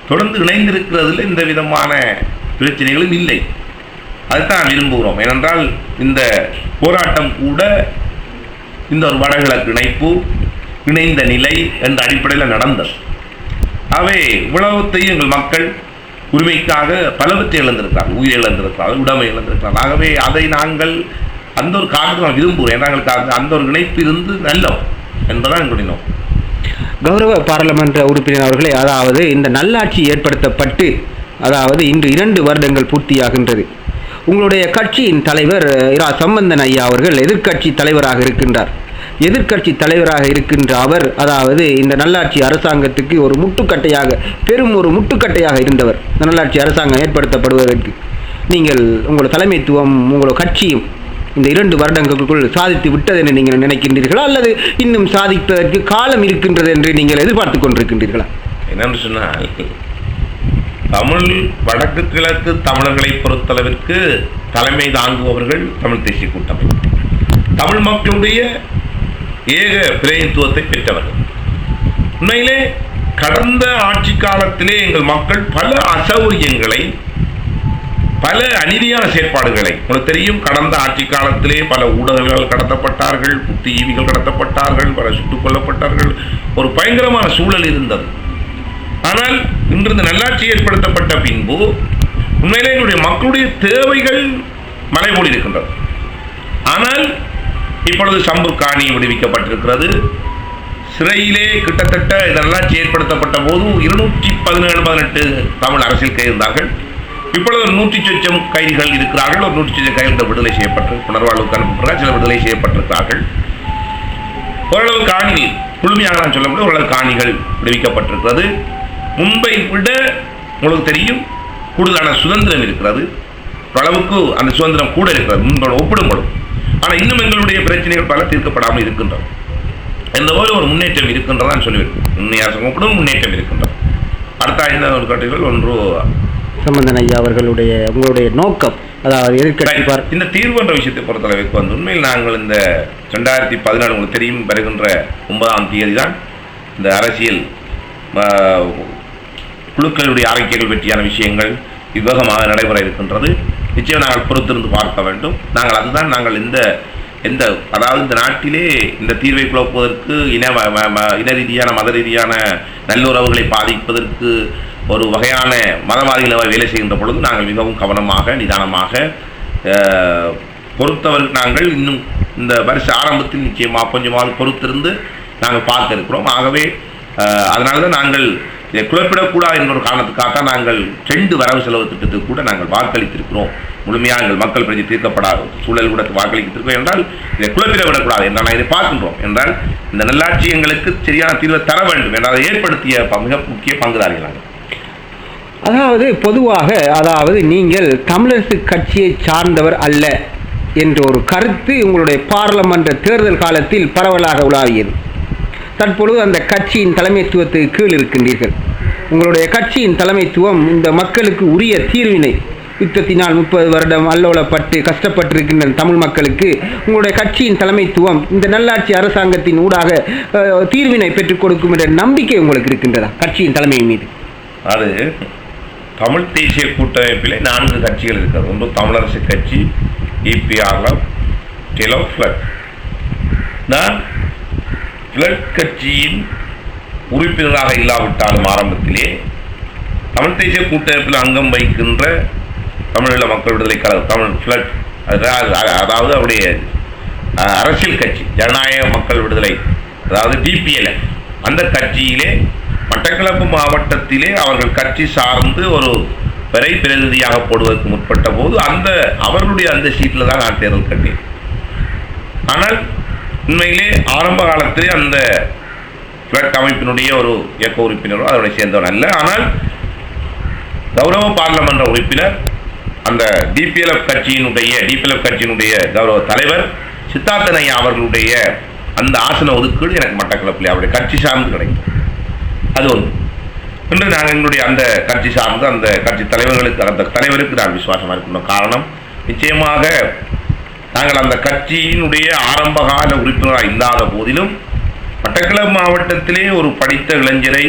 தொடர்ந்து இணைந்திருக்கிறதுல எந்த விதமான பிரச்சனைகளும் இல்லை. அதுதான் விரும்புகிறோம். ஏனென்றால் இந்த போராட்டம் கூட இந்த ஒரு வடகிழக்கு இணைப்பு, இணைந்த நிலை என்ற அடிப்படையில் நடந்தது. ஆகவே இவ்வளவுத்தையும் எங்கள் மக்கள் உரிமைக்காக பலவற்றை இழந்திருக்கிறார்கள், உயிரை இழந்திருக்கிறார்கள், உடைமை இழந்திருக்கிறார்கள். ஆகவே அதை நாங்கள் அந்த ஒரு காரணத்தை நான் விரும்புகிறேன். நாங்கள் அந்த ஒரு இணைப்பு இருந்து நல்லோம் என்பதான் எங்களுடைய நோக்கம். கௌரவ பாராளுமன்ற உறுப்பினர் அவர்களே, அதாவது இந்த நல்லாட்சி ஏற்படுத்தப்பட்டு அதாவது இன்று 2 வருடங்கள் பூர்த்தியாகின்றது. உங்களுடைய கட்சியின் தலைவர் இரா சம்பந்தன் ஐயா அவர்கள் எதிர்க்கட்சி தலைவராக இருக்கின்றார். எதிர்க்கட்சி தலைவராக இருக்கின்ற அவர் அதாவது இந்த நல்லாட்சி அரசாங்கத்துக்கு ஒரு முட்டுக்கட்டையாக, பெரும் ஒரு முட்டுக்கட்டையாக இருந்தவர். இந்த நல்லாட்சி அரசாங்கம் ஏற்படுத்தப்படுவதற்கு நீங்கள் உங்களோட தலைமைத்துவம், உங்களோட கட்சியும் இந்த 2 வருடங்களுக்குள் சாதித்து விட்டது என்று நீங்கள் நினைக்கின்றீர்களா, அல்லது இன்னும் சாதிப்பதற்கு காலம் இருக்கின்றது என்று நீங்கள் எதிர்பார்த்து கொண்டிருக்கின்றீர்களா? என்னென்று சொன்னால், தமிழ் வடக்கு கிழக்கு தமிழர்களை பொறுத்தளவிற்கு தலைமை தாங்குபவர்கள் தமிழ் தேசிய கூட்டமைப்பு, தமிழ் மக்களுடைய ஏக பிரதிநிதித்துவத்தை பெற்றவர்கள். உண்மையிலே கடந்த ஆட்சி காலத்திலே எங்கள் மக்கள் பல அசௌகரியங்களை, பல அநீதியான செயற்பாடுகளை, உங்களுக்கு தெரியும், கடந்த ஆட்சி காலத்திலே பல ஊடகங்கள் கடத்தப்பட்டார்கள், புத்திஜீவிகள் கடத்தப்பட்டார்கள், பல சுட்டுக் கொல்லப்பட்டார்கள், ஒரு பயங்கரமான சூழல் இருந்தது. ஆனால் இன்று இந்த நல்லாட்சி ஏற்படுத்தப்பட்ட பின்பு உண்மையிலே என்னுடைய மக்களுடைய தேவைகள் மலைபோல் இருக்கின்றது. ஆனால் இப்பொழுது சம்பூர் காணி விடுவிக்கப்பட்டிருக்கிறது. சிறையிலே கிட்டத்தட்ட இந்த நல்லாட்சி ஏற்படுத்தப்பட்ட போது 217-18 தமிழ் அரசியல் கைதிர்கள். இப்பொழுது 100 கைதிகள் இருக்கிறார்கள். ஒரு 100 கைதிகள் விடுதலை செய்யப்பட்டு புனர்வாழ்வுக்கு அனுப்பப்பட்டார்கள், சில விடுதலை செய்யப்பட்டிருக்கிறார்கள். ஓரளவு காணி முழுமையாக நான் சொல்ல முடியும், ஓரளவு காணிகள் விடுவிக்கப்பட்டிருக்கிறது. முன்பை விட உங்களுக்கு தெரியும் கூடுதலான சுதந்திரம் இருக்கிறது. ஓரளவுக்கு அந்த சுதந்திரம் கூட இருக்கிறது முன்போடு ஒப்பிடும்போது. ஆனால் இன்னும் எங்களுடைய பிரச்சனைகள் பல தீர்க்கப்படாமல் இருக்கின்றன. இந்த போல ஒரு முன்னேற்றம் இருக்கின்றதான் சொல்லுவேன். முன்னைய அரசு ஒப்பிடும் முன்னேற்றம் இருக்கின்றது. அடுத்த 5 ஒரு கட்டுகள் ஒன்று சம்பந்தன் ஐயா அவர்களுடைய உங்களுடைய நோக்கம், அதாவது எதிர்க்கட்சி இந்த தீர்வு என்ற விஷயத்தை பொறுத்தளவுக்கு உண்மையில் நாங்கள் இந்த 2014 உங்களுக்கு தெரியும் வருகின்ற 9ஆம் தேதி தான் இந்த அரசியல் குழுக்களுடைய அறிக்கைகள் வெற்றியான விஷயங்கள் விவேகமாக நடைபெற இருக்கின்றது. நிச்சயம் நாங்கள் பொறுத்திருந்து பார்க்க வேண்டும். நாங்கள் இந்த அதாவது இந்த நாட்டிலே இந்த தீர்வை குழப்புவதற்கு இன ரீதியான மத ரீதியான நல்லுறவுகளை பாதிப்பதற்கு ஒரு வகையான மதவாதிகளை வேலை செய்கின்ற பொழுது நாங்கள் மிகவும் கவனமாக நிதானமாக பொறுத்தவர்கள் நாங்கள் இன்னும் இந்த வருஷ ஆரம்பத்தில் நிச்சயமாக கொஞ்சமாவது பொறுத்திருந்து நாங்கள் பார்க்க இருக்கிறோம். ஆகவே அதனால தான் நாங்கள் இதை குழப்பிடக்கூடாது என்ற ஒரு காரணத்துக்காக நாங்கள் 2 வரவு செலவு திட்டத்துக்கு கூட நாங்கள் வாக்களித்திருக்கிறோம். முழுமையாக எங்கள் மக்கள் பிரச்சனை தீர்க்கப்படாத சூழல் கூட வாக்களித்திருக்கிறோம் என்றால் இதை குழப்பிட விடக்கூடாது என்றால் நான் இதை பார்க்கின்றோம் என்றால் இந்த நல்லாட்சி எங்களுக்கு சரியான தீர்வை தர வேண்டும் என்றால் அதை ஏற்படுத்திய மிக முக்கிய பங்குதாரிகள் நாங்கள். அதாவது பொதுவாக நீங்கள் தமிழரசு கட்சியை சார்ந்தவர் அல்ல என்ற ஒரு கருத்து உங்களுடைய பாராளுமன்ற தேர்தல் காலத்தில் பரவலாக உலாவியது. தற்பொழுது அந்த கட்சியின் தலைமைத்துவத்துக்கு கீழ் இருக்கின்றீர்கள். உங்களுடைய கட்சியின் தலைமைத்துவம் இந்த மக்களுக்கு உரிய தீர்வினை, யுத்தத்தினால் 30 வருடம் அல்லோலப்பட்டு கஷ்டப்பட்டிருக்கின்ற தமிழ் மக்களுக்கு உங்களுடைய கட்சியின் தலைமைத்துவம் இந்த நல்லாட்சி அரசாங்கத்தின் ஊடாக தீர்வினை பெற்றுக் கொடுக்கும் என்ற நம்பிக்கை உங்களுக்கு இருக்கின்றதா கட்சியின் தலைமை மீது? அது தமிழ் தேசிய கூட்டமைப்பிலே 4 கட்சிகள் இருக்கிறது. ஒன்று தமிழரசு கட்சி, EPRF, டெலோ, ஃப்ளட். நான் ஃப்ளட் கட்சியின் உறுப்பினராக இல்லாவிட்டாலும் ஆரம்பத்திலே தமிழ் தேசிய கூட்டமைப்பில் அங்கம் வகிக்கின்ற தமிழீழ மக்கள் விடுதலை கழகம், தமிழ் ஃப்ளட், அதாவது அவருடைய அரசியல் கட்சி ஜனநாயக மக்கள் விடுதலை, அதாவது DPLF, அந்த கட்சியிலே மட்டக்களப்பு மாவட்டத்திலே அவர்கள் கட்சி சார்ந்து ஒரு வரை பிரதிநிதியாக போடுவதற்கு முற்பட்ட போது அவர்களுடைய அந்த சீட்டில் தான் நான் தேர்தல் கண்டேன். ஆனால் உண்மையிலே ஆரம்ப காலத்திலே அந்த ஃப்ளட் அமைப்பினுடைய ஒரு இயக்க உறுப்பினரோ அதோட சேர்ந்தவர் அல்ல. ஆனால் கௌரவ பாராளுமன்ற உறுப்பினர், அந்த DPLF கட்சியினுடைய கௌரவ தலைவர் சித்தார்த்தன் ஐயா அவர்களுடைய அந்த ஆசன ஒதுக்கீடு எனக்கு மட்டக்களப்பில் அவருடைய கட்சி சார்ந்து கிடைக்கும். அது ஒன்று. இன்று நாங்கள் எங்களுடைய அந்த கட்சி சார்ந்து அந்த கட்சி தலைவருக்கு நான் விசுவாசமாக இருக்கின்ற காரணம், நிச்சயமாக நாங்கள் அந்த கட்சியினுடைய ஆரம்பகால உறுப்பினராக இல்லாத போதிலும் மட்டக்களப்பு மாவட்டத்திலே ஒரு படித்த இளைஞரை,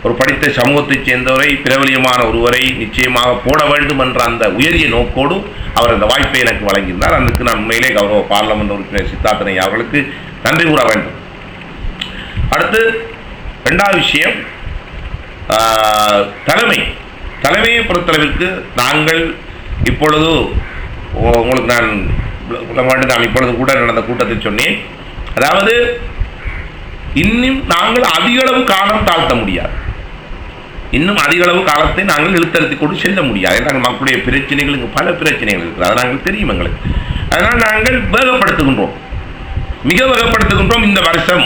ஒரு படித்த சமூகத்தைச் சேர்ந்தவரை, பிரபலியமான ஒருவரை நிச்சயமாக போட வேண்டும் என்ற அந்த உயரிய நோக்கோடு அவர் அந்த வாய்ப்பை எனக்கு வழங்கியிருந்தார். அதுக்கு நான் உண்மையிலே கௌரவ பாராளுமன்ற உறுப்பினர் சித்தார்த்தன் ஐயா அவர்களுக்கு நன்றி கூற வேண்டும். அடுத்து 2வது விஷயம், தலைமையை பொறுத்தளவிற்கு நாங்கள் இப்பொழுது உங்களுக்கு நான் இப்பொழுது கூட நடந்த கூட்டத்தில் சொன்னேன். அதாவது இன்னும் நாங்கள் அதிக அளவு காலம் தாழ்த்த முடியாது, இன்னும் அதிக அளவு காலத்தை நாங்கள் இழுத்தறுத்தி கொண்டு செல்ல முடியாது. நாங்கள் மக்களுடைய பிரச்சனைகளுக்கு பல பிரச்சனைகள் இருக்குது, அதை நாங்கள் தெரியும் எங்களுக்கு. அதனால் நாங்கள் வேகப்படுத்துகின்றோம், மிக வேகப்படுத்துகின்றோம். இந்த வருஷம்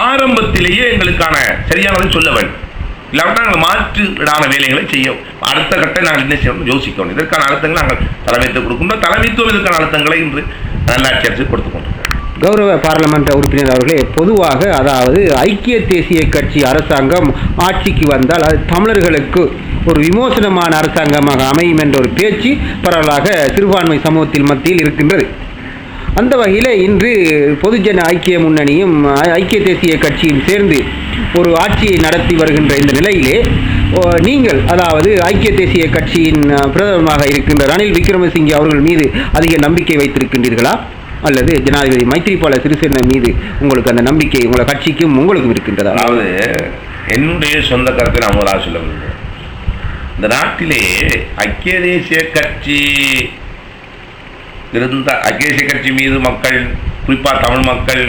ஆரம்பத்திலேயே எங்களுக்கான சரியானதை சொல்ல வேண்டும், இல்லாவிட்டால் நாங்கள் மாற்றுடான வேலைகளை செய்ய அடுத்த கட்ட நாங்கள் என்ன செய்யணும் யோசிக்கணும். இதற்கான அழுத்தங்களை நாங்கள் தலைமைத்துவம் கொடுக்கின்றோம். தலைமைத்துவம் இதற்கான அழுத்தங்களை இன்று நல்லாட்சி அரசு கொடுத்து கொண்டிருக்கிறது. கௌரவ பாராளுமன்ற உறுப்பினர் அவர்களே, பொதுவாக அதாவது ஐக்கிய தேசிய கட்சி அரசாங்கம் ஆட்சிக்கு வந்தால் அது தமிழர்களுக்கு ஒரு விமோசனமான அரசாங்கமாக அமையும் என்ற ஒரு பேச்சு பரவலாக சிறுபான்மை சமூகத்தில் மத்தியில் இருக்கின்றது. அந்த வகையில் இன்று பொதுஜன ஐக்கிய முன்னணியும் ஐக்கிய தேசிய கட்சியும் சேர்ந்து ஒரு ஆட்சியை நடத்தி வருகின்ற இந்த நிலையிலே நீங்கள் அதாவது ஐக்கிய தேசிய கட்சியின் பிரதமராக இருக்கின்ற ரணில் விக்ரமசிங்கே அவர்கள் மீது அதிக நம்பிக்கை வைத்திருக்கின்றீர்களா, அல்லது ஜனாதிபதி மைத்ரிபால சிறிசேன மீது உங்களுக்கு அந்த நம்பிக்கை உங்களை கட்சிக்கும் உங்களுக்கும் இருக்கின்றதா? அதாவது என்னுடைய சொந்த கருத்தை நான் முதலாக சொல்ல விரும்புகிறேன். இந்த நாட்டிலே ஐக்கிய தேசிய கட்சி மீது மக்கள், குறிப்பாக தமிழ் மக்கள்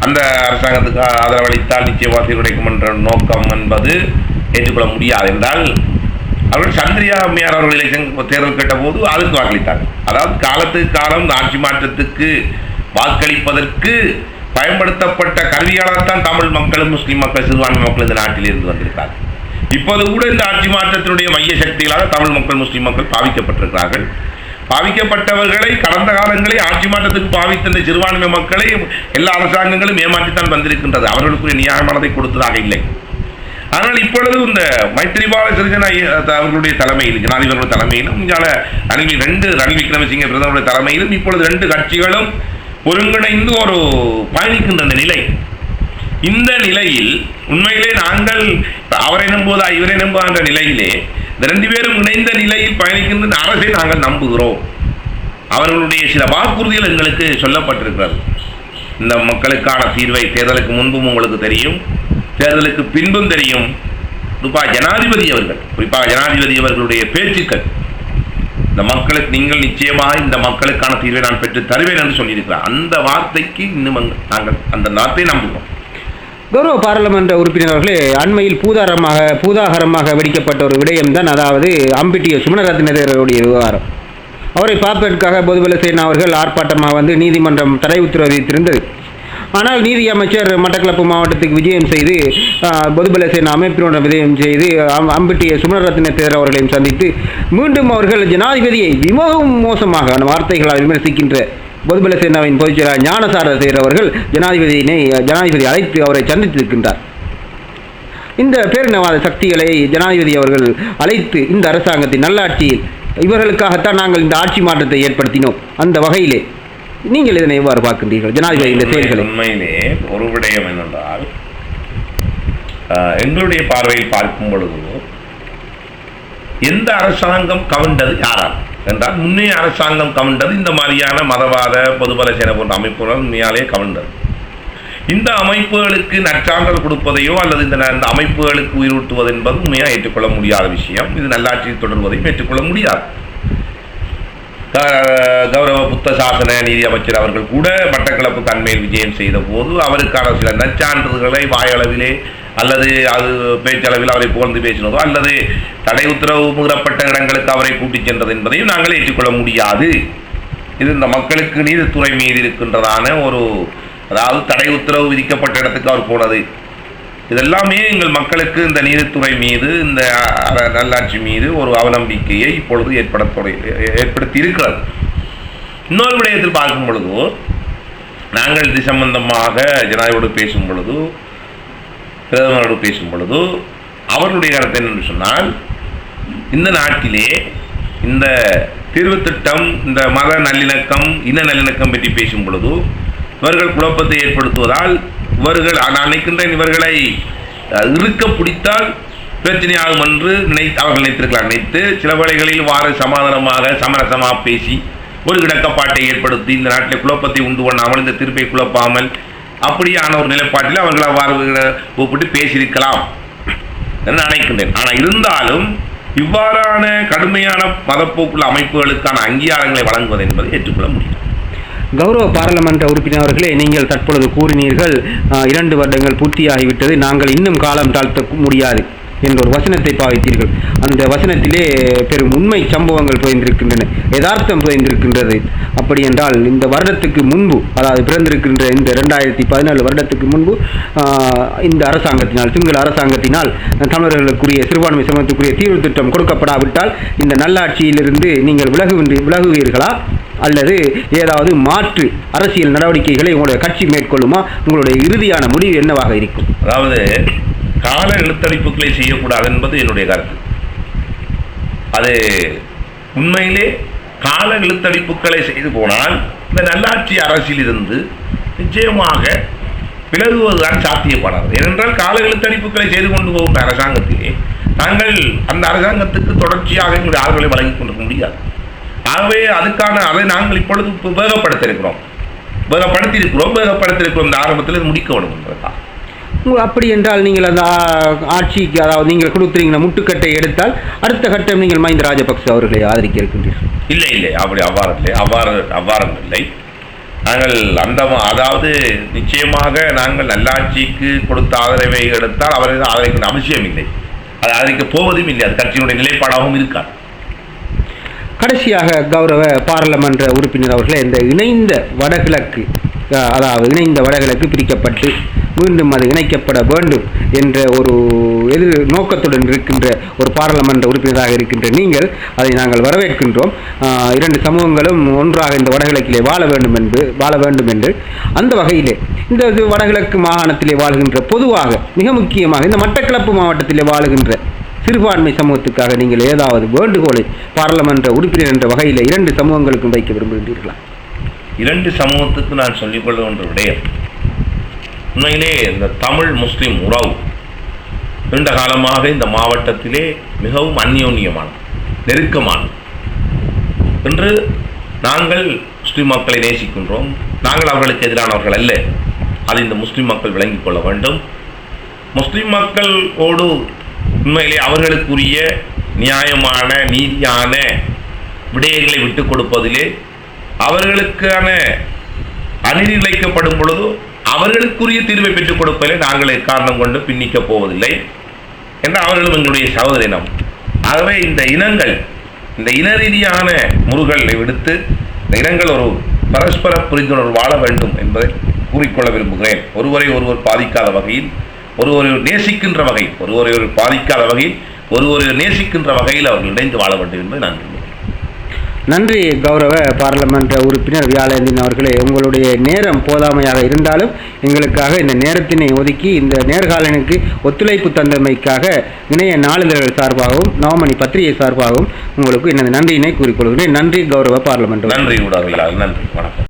அந்த அரசாங்கத்துக்கு ஆதரவளித்தால் நிச்சயமாக கிடைக்கும் என்ற நோக்கம் என்பது ஏற்றுக்கொள்ள முடியாது. என்றால் அவர்கள் சந்திரியா அம்மையார் அவர்கள் எலெக்ஷன் தேர்தல் கேட்ட போது அதுக்கு வாக்களித்தார்கள். அதாவது காலத்துக்கு காலம் ஆட்சி மாற்றத்துக்கு வாக்களிப்பதற்கு பயன்படுத்தப்பட்ட கருவியால்தான் தமிழ் மக்களும் முஸ்லீம் மக்கள் சிறுபான்மை மக்கள் இந்த நாட்டில் இருந்து வந்திருக்கார்கள். இப்போது கூட இந்த ஆட்சி மாற்றத்தினுடைய மைய சக்திகளாக தமிழ் மக்கள் முஸ்லீம் மக்கள் பாவிக்கப்பட்டிருக்கிறார்கள். பாவிக்கப்பட்டவர்களை கடந்த காலங்களில் ஆட்சி மாற்றத்துக்கு பாவித்த இந்த சிறுபான்மை மக்களை எல்லா அரசாங்கங்களும் ஏமாற்றித்தான் வந்திருக்கின்றது. அவர்களுக்குரிய நியாயமானதை கொடுத்ததாக இல்லை. ஆனால் இப்பொழுது இந்த மைத்ரிபால சிறிசேன அவர்களுடைய தலைமையில், ஜனாதிபதிகளுடைய தலைமையிலும் ரணில் விக்ரமசிங்கே பிரதமருடைய தலைமையிலும் இப்பொழுது 2 கட்சிகளும் ஒருங்கிணைந்து ஒரு பயணிக்கின்ற நிலை. இந்த நிலையில் உண்மையிலே நாங்கள் அவரை நம்புவதா இவரை நம்புவதா என்ற நிலையிலே இந்த 2 பேரும் இணைந்த நிலையில் பயணிக்கின்ற அரசை நாங்கள் நம்புகிறோம். அவர்களுடைய சில வாக்குறுதிகள் எங்களுக்கு சொல்லப்பட்டிருக்கிறது. இந்த மக்களுக்கான தீர்வை தேர்தலுக்கு முன்பும் உங்களுக்கு தெரியும், தேர்தலுக்கு பின்பும் தெரியும். குறிப்பாக ஜனாதிபதி அவர்களுடைய பேச்சுக்கள் இந்த மக்களுக்கு நீங்கள் நிச்சயமாக இந்த மக்களுக்கான தீர்வை நான் பெற்று தருவேன் என்று சொல்லியிருக்கிறார். அந்த வார்த்தைக்கு இன்னும் நாங்கள் அந்த வார்த்தையை நம்புகிறோம். கௌரவ பாராளுமன்ற உறுப்பினர் அவர்களே, அண்மையில் பூதாகரமாக வெடிக்கப்பட்ட ஒரு விடயம்தான், அதாவது அம்பிட்டிய சுமணரத்ன தேரருடைய விவகாரம். அவரை பார்ப்பதற்காக பொதுபல சேனா அவர்கள் ஆர்ப்பாட்டமாக நீதிமன்றம் தடை உத்தரவு விதித்திருந்தது. ஆனால் நீதி அமைச்சர் மட்டக்களப்பு மாவட்டத்துக்கு விஜயம் செய்து பொதுபல சேனா அமைப்பினுடன் விஜயம் செய்து அம்பிட்டிய சுமணரத்ன தேரர் அவர்களையும் சந்தித்து மீண்டும் அவர்கள் ஜனாதிபதியை மிகவும் மோசமாக வார்த்தைகளால் விமர்சிக்கின்ற பொதுபல சேனாவின் பொதுச்செயலாளர் ஞானசார தேரர் அவர்கள் ஜனாதிபதி அழைத்து அவரை சந்தித்திருக்கின்றார். இந்த பேரினவாத சக்திகளை ஜனாதிபதி அவர்கள் அழைத்து இந்த அரசாங்கத்தின் நல்லாட்சியில் இவர்களுக்காகத்தான் நாங்கள் இந்த ஆட்சி மாற்றத்தை ஏற்படுத்தினோம், அந்த வகையிலே நீங்கள் இதனை எவ்வாறு பார்க்கின்றீர்கள்? ஜனாதிபதி இந்த செயல்களை உண்மையிலே ஒரு விடயம் என்னென்றால், எங்களுடைய பார்வையில் பார்க்கும் பொழுது எந்த அரசாங்கம் கவிழ்ந்தது யாரால் என்றால், முன்னைய அரசாங்கம் கவிழ்ந்தது இந்த மாதிரியான மதவாத பொதுபல சேனை போன்ற அமைப்புகள் உண்மையாலே கவிழ்ந்தது. இந்த அமைப்புகளுக்கு நற்சான்றல் கொடுப்பதையோ அல்லது இந்த அமைப்புகளுக்கு உயிரூட்டுவது என்பது உண்மையாக ஏற்றுக்கொள்ள முடியாத விஷயம். இது நல்லாட்சியில் தொடர்வதையும் ஏற்றுக்கொள்ள முடியாது. கௌரவ புத்த சாசன நீதி அமைச்சர் அவர்கள் கூட மட்டக்களப்பு தன்மையில் விஜயம் செய்த போது அவருக்கான சில நற்சான்றுகளை வாயளவிலே அல்லது அது பேச்சளவில் அவரை புகழ்ந்து பேசினதோ அல்லது தடை உத்தரவு மீறப்பட்ட இடங்களுக்கு அவரை கூட்டிச் சென்றது என்பதையும் நாங்கள் ஏற்றுக்கொள்ள முடியாது. இது இந்த மக்களுக்கு நீதித்துறை மீது இருக்கின்றதான ஒரு, அதாவது தடை உத்தரவு விதிக்கப்பட்ட இடத்துக்கு அவர் போனது, இதெல்லாமே எங்கள் மக்களுக்கு இந்த நீதித்துறை மீது இந்த நல்லாட்சி மீது ஒரு அவநம்பிக்கையை இப்பொழுது ஏற்படுத்தி இருக்கிறது. இன்னொரு விடயத்தில் பார்க்கும் பொழுது, நாங்கள் இது சம்பந்தமாக ஜனாதிபதியோடு பேசும் பொழுது, பிரதமரோடு பேசும் பொழுது அவர்களுடைய கருத்து என்னென்று சொன்னால், இந்த நாட்டிலே இந்த தீர்வு திட்டம், இந்த மத நல்லிணக்கம், இன நல்லிணக்கம் பற்றி பேசும் பொழுது இவர்கள் குழப்பத்தை ஏற்படுத்துவதால் நான் நினைக்கின்றேன் இவர்களை இறுக்க பிடித்தால் பிரச்சனையாகும் என்று அவர்கள் நினைத்து சில வேளைகளில் சமாதானமாக சமரசமாக பேசி ஒரு இடக்கப்பாட்டை ஏற்படுத்தி இந்த நாட்டில் குழப்பத்தை உண்டு பண்ணாமல், இந்த தீர்ப்பை குழப்பாமல் அப்படியான ஒரு நிலைப்பாட்டில் அவர்கள் அவ்வாறு கூப்பிட்டு பேசியிருக்கலாம் என்று நினைக்கின்றேன். ஆனால் இருந்தாலும் இவ்வாறான கடுமையான மதப்போக்குள்ள அமைப்புகளுக்கான அங்கீகாரங்களை வழங்குவது என்பதை ஏற்றுக்கொள்ள முடியும். கௌரவ பாராளுமன்ற உறுப்பினர் அவர்களே, நீங்கள் தற்பொழுது கூறினீர்கள் 2 வருடங்கள் பூர்த்தியாகிவிட்டது, நாங்கள் இன்னும் காலம் தாழ்த்த முடியாது என்ற ஒரு வசனத்தை பாவித்தீர்கள். அந்த வசனத்திலே பெரும் உண்மை சம்பவங்கள் புரிந்திருக்கின்றன, யதார்த்தம் புரிந்திருக்கின்றது. அப்படி என்றால் இந்த வருடத்துக்கு முன்பு, அதாவது பிறந்திருக்கின்ற இந்த 2014 வருடத்துக்கு முன்பு இந்த அரசாங்கத்தினால், சிங்கள அரசாங்கத்தினால் தமிழர்களுக்குரிய சிறுபான்மை சமூகத்துக்குரிய தீர்வு திட்டம் கொடுக்கப்படாவிட்டால் இந்த நல்லாட்சியிலிருந்து நீங்கள் விலகுவீர்களா அல்லது ஏதாவது மாற்று அரசியல் நடவடிக்கைகளை உங்களுடைய கட்சி மேற்கொள்ளுமா? உங்களுடைய இறுதியான முடிவு என்னவாக இருக்கும்? அதாவது கால இழுத்தடிப்புகளை செய்யக்கூடாது என்பது என்னுடைய கருத்து. அது உண்மையிலே கால இழுத்தடிப்புகளை செய்து போனால் இந்த நல்லாட்சி அரசியல் இருந்து நிச்சயமாக விலகுவதுதான் சாத்தியப்படாது. ஏனென்றால் கால இழுத்தடிப்புகளை செய்து கொண்டு போகின்ற அரசாங்கத்திலே நாங்கள் அந்த அரசாங்கத்துக்கு தொடர்ச்சியாக எங்களுடைய ஆதரவுகளை வழங்கிக் கொண்டிருக்க முடியாது. ஆகவே அதை நாங்கள் இப்பொழுது வேகப்படுத்தியிருக்கிறோம். இந்த ஆரம்பத்தில் முடிக்க வேண்டும் என்றதான். அப்படி என்றால் நீங்கள் அந்த ஆட்சிக்கு, அதாவது நீங்கள் கொடுத்துறீங்க முட்டுக்கட்டை எடுத்தால் அடுத்த கட்டம் நீங்கள் மஹிந்த ராஜபக்ச அவர்களை ஆதரிக்க இருக்கின்றீர்கள்? இல்லை, அவ்வாறு இல்லை. நாங்கள் அதாவது நிச்சயமாக நாங்கள் நல்லாட்சிக்கு கொடுத்த ஆதரவை எடுத்தால் அவர்கள் ஆதரிக்க அவசியம் இல்லை, அது ஆதரிக்க போவதும் இல்லை. அது கட்சியினுடைய நிலைப்பாடாகவும் இருக்காது. கடைசியாக கௌரவ பாராளுமன்ற உறுப்பினர் அவர்களே, இந்த இணைந்த வடகிழக்கு பிரிக்கப்பட்டு மீண்டும் அது இணைக்கப்பட வேண்டும் என்ற ஒரு நோக்கத்துடன் இருக்கின்ற ஒரு பாராளுமன்ற உறுப்பினராக இருக்கின்ற நீங்கள் அதை நாங்கள் வரவேற்கின்றோம். இரண்டு சமூகங்களும் ஒன்றாக இந்த வடகிழக்கிலே வாழ வேண்டும் என்று அந்த வகையிலே இந்த வடகிழக்கு மாகாணத்திலே வாழ்கின்ற, பொதுவாக மிக முக்கியமாக இந்த மட்டக்களப்பு மாவட்டத்திலே வாழுகின்ற சிறுபான்மை சமூகத்துக்காக நீங்கள் ஏதாவது வேண்டுகோளை பாராளுமன்ற உறுப்பினர் என்ற வகையில் இரண்டு சமூகங்களுக்கும் வைக்க விரும்புகின்றீர்களா? இரண்டு சமூகத்துக்கு நான் சொல்லிக்கொள்ள ஒன்று விடயம், உண்மையிலே இந்த தமிழ் முஸ்லிம் உறவு நீண்ட காலமாக இந்த மாவட்டத்திலே மிகவும் அந்யோன்யமான நெருக்கமான என்று நாங்கள் முஸ்லிம் மக்களை நேசிக்கின்றோம். நாங்கள் அவர்களுக்கு எதிரானவர்கள் அல்ல, அதை இந்த முஸ்லிம் மக்கள் விளங்கிக் கொள்ள வேண்டும். முஸ்லிம் மக்களோடு உண்மையிலே அவர்களுக்குரிய நியாயமான நீதியான விடயங்களை விட்டுக் கொடுப்பதிலே, அவர்களுக்கான அநீதி இழைக்கப்படும் பொழுது அவர்களுக்குரிய தீர்வை பெற்றுக் கொடுப்பதிலே நாங்கள் காரணம் கொண்டு பின்னிக்கப் போவதில்லை என்று அவர்களும் எங்களுடைய சகோதர இனம். ஆகவே இந்த இன ரீதியான முருகலை விடுத்து இந்த இனங்கள் ஒரு பரஸ்பர புரிந்துணர்வு வாழ வேண்டும் என்பதை கூறிக்கொள்ள விரும்புகிறேன். ஒருவர் பாதிக்காத வகையில், ஒருவரை நேசிக்கின்ற வகையில், ஒருவரை பாதிக்காத வகையில், ஒருவரை நேசிக்கின்ற வகையில் அவர்கள் இணைந்து வாழ வேண்டும் என்பதை நான் விரும்புகிறேன். நன்றி கௌரவ பாராளுமன்ற உறுப்பினர் வியாழேந்திரன் அவர்களே. உங்களுடைய நேரம் போதாமையாக இருந்தாலும் எங்களுக்காக இந்த நேரத்தினை ஒதுக்கி இந்த நேர்காணலுக்கு ஒத்துழைப்பு தந்தமைக்காக இணைய நாளிதழ்கள் சார்பாகவும் நவமணி பத்திரிகை சார்பாகவும் உங்களுக்கு எனது நன்றியினை கூறிக்கொள்கிறேன். நன்றி கௌரவ பாராளுமன்ற. நன்றி, நன்றி, வணக்கம்.